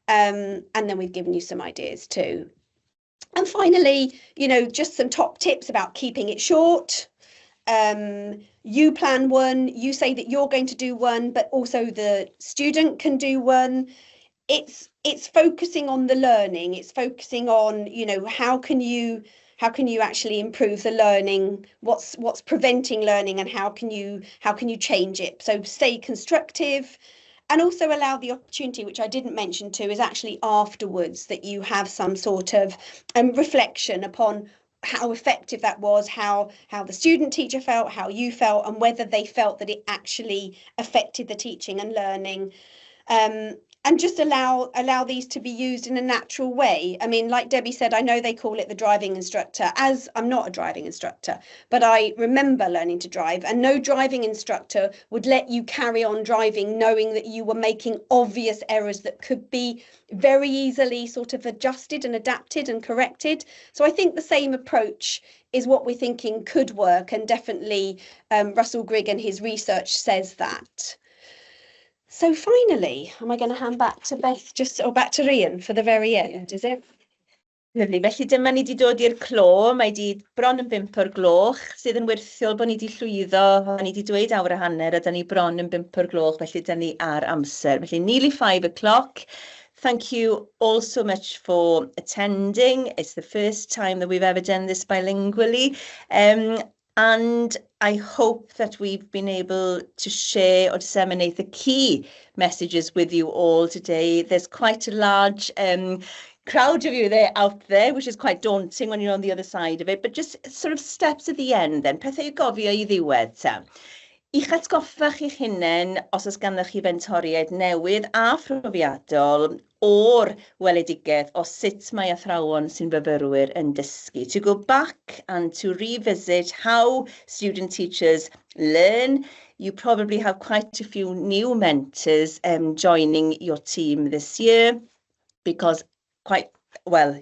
And then we've given you some ideas too. And finally, you know, just some top tips about keeping it short. You plan one, you say that you're going to do one, but also the student can do one. It's focusing on the learning. It's focusing on, you know, how can you actually improve the learning? What's preventing learning, and how can you change it? So stay constructive, and also allow the opportunity, which I didn't mention too, is actually afterwards that you have some sort of reflection upon how effective that was, how the student teacher felt, how you felt, and whether they felt that it actually affected the teaching and learning. And just allow these to be used in a natural way. I mean, like Debbie said, I know they call it the driving instructor, as I'm not a driving instructor, but I remember learning to drive, and no driving instructor would let you carry on driving knowing that you were making obvious errors that could be very easily sort of adjusted and adapted and corrected. So I think the same approach is what we're thinking could work, and definitely Russell Grigg and his research says that. So finally, am I going to hand back to Beth or back to Rhian for the very end, is it? Lyfli, felly dyma ni di dod i'r clo, mae di bron yn 5 o'r gloch, sydd yn wirthiol bod ni di llwyddo, ni di dweud awr a hanner, a da ni bron yn 5 o'r gloch, felly da ni ar amser. Felly nearly 5 o'clock. Thank you all so much for attending. It's the first time that we've ever done this bilingually. And I hope that we've been able to share or disseminate the key messages with you all today. There's quite a large crowd of you there out there, which is quite daunting when you're on the other side of it, but just sort of steps at the end then, pethau i gofio i ddiwedd ta. I'ch atgoffach i'ch hunain os oes ganddoch chi fentoriaid newydd a phrofiadol o'r weledigaeth o sut mae athrawon sy'n fyfyrwyr yn dysgu. To go back and to revisit how student teachers learn. You probably have quite a few new mentors joining your team this year, because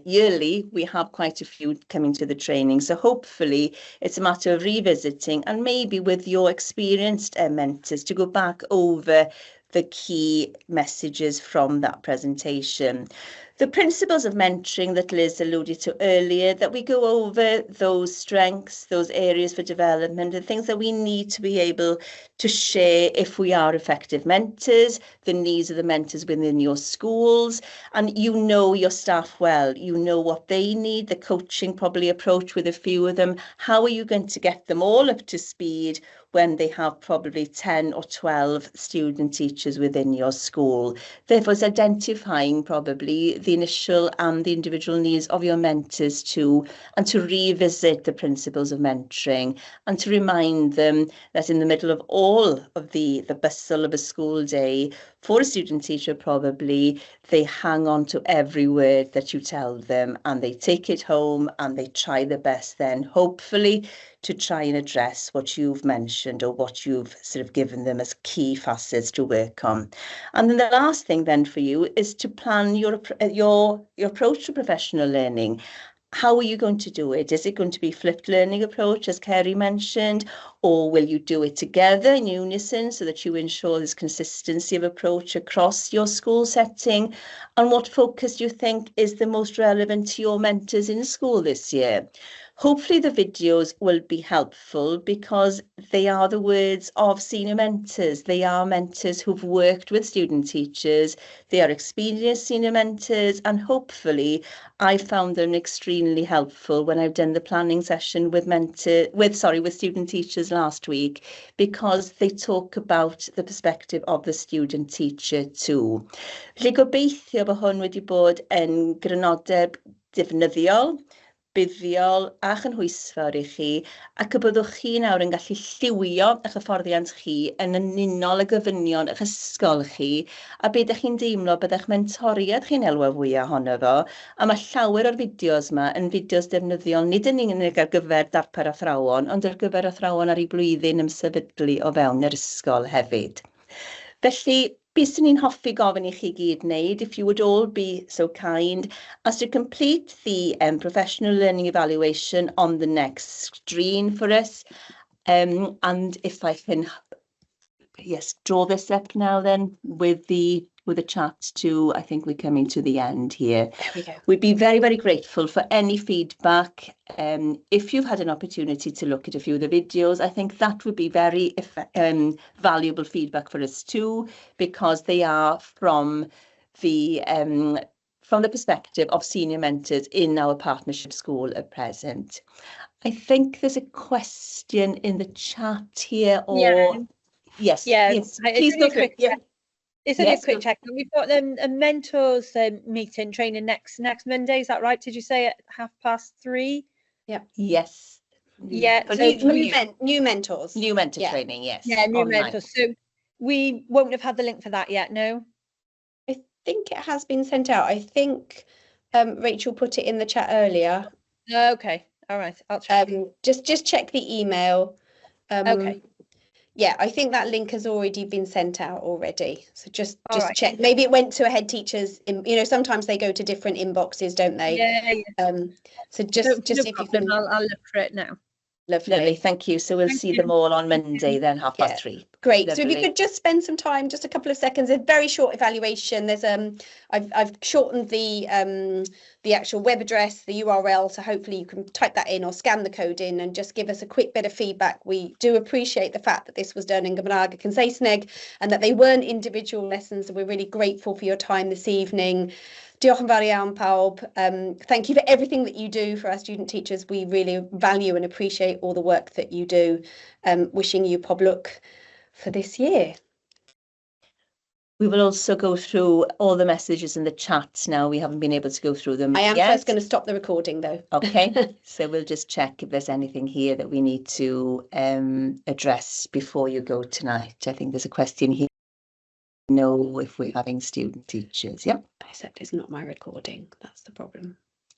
yearly we have quite a few coming to the training. So hopefully it's a matter of revisiting and maybe with your experienced mentors to go back over the key messages from that presentation. The principles of mentoring that Liz alluded to earlier, that we go over those strengths, those areas for development, and things that we need to be able to share if we are effective mentors, the needs of the mentors within your schools, and you know your staff well, you know what they need, the coaching probably approach with a few of them. How are you going to get them all up to speed when they have probably 10 or 12 student teachers within your school? Therefore, it's identifying probably the initial and the individual needs of your mentors too, and to revisit the principles of mentoring and to remind them that in the middle of all of the bustle of a school day, for a student teacher probably, they hang on to every word that you tell them and they take it home and they try their best then, hopefully, to try and address what you've mentioned or what you've sort of given them as key facets to work on. And then the last thing then for you is to plan your approach to professional learning. How are you going to do it? Is it going to be flipped learning approach, as Kerry mentioned, or will you do it together in unison so that you ensure there's consistency of approach across your school setting? And what focus do you think is the most relevant to your mentors in school this year? Hopefully the videos will be helpful because they are the words of senior mentors. They are mentors who've worked with student teachers. They are experienced senior mentors, and hopefully I found them extremely helpful when I've done the planning session with student teachers last week, because they talk about the perspective of the student teacher too. Felly gobeithio bod hwn wedi bod yn grynodeb defnyddiol, buddiol a chynhwysfawr i chi, ac y byddwch chi nawr yn gallu lliwio eich hyfforddiant chi yn unol y gofynion eich ysgol chi, a beth ydych chi'n deimlo bydda'ch mentoriad chi'n elwa fwy ohono fo, a mae llawer o'r fideos yma yn fideos defnyddiol nid yn unig ar gyfer darpar athrawon, ond ar gyfer athrawon ar ei blwyddyn ymsefydlu o fewn yr ysgol hefyd. Felly, beth sy'n ni'n hoffi gofyn i chi gyd wneud, if you would all be so kind, as to complete the professional learning evaluation on the next screen for us. And if I can, yes, draw this up now then with the chat too. I think we're coming to the end here. There we go. We'd be very, very grateful for any feedback. If you've had an opportunity to look at a few of the videos, I think that would be very valuable feedback for us too, because they are from the perspective of senior mentors in our partnership school at present. I think there's a question in the chat here, or yes, please go through. It's only a quick check. We've got a mentors meeting training next Monday. Is that right? Did you say at 3:30? Yeah. Yes. Yeah. So new mentors. New mentor training. Yes. Yeah, new online. mentors. So we won't have had the link for that yet. No. I think it has been sent out. I think Rachel put it in the chat earlier. Okay. All right. I'll check. Just check the email. Okay. Yeah, I think that link has already been sent out already. So just right. check. Maybe it went to a head teacher's. Sometimes they go to different inboxes, don't they? Yeah. So just if you can. I'll look for it now. Lovely, thank you. So we'll see them all on Monday then, 3:30. Great. Lovely. So if you could just spend some time, just a couple of seconds, a very short evaluation. There's I've shortened the actual web address, the URL, so hopefully you can type that in or scan the code in and just give us a quick bit of feedback. We do appreciate the fact that this was done in Gymraeg ac yn Saesneg and that they weren't individual lessons. And we're really grateful for your time this evening. Diolch yn fawr iawn pawb. Thank you for everything that you do for our student teachers. We really value and appreciate all the work that you do. Wishing you pob lwc for this year. We will also go through all the messages in the chats now. We haven't been able to go through them I am yet. first going to stop the recording though. Okay, so we'll just check if there's anything here that we need to address before you go tonight. I think there's a question here. Know if we're having student teachers. Yep. Except it's not my recording. That's the problem.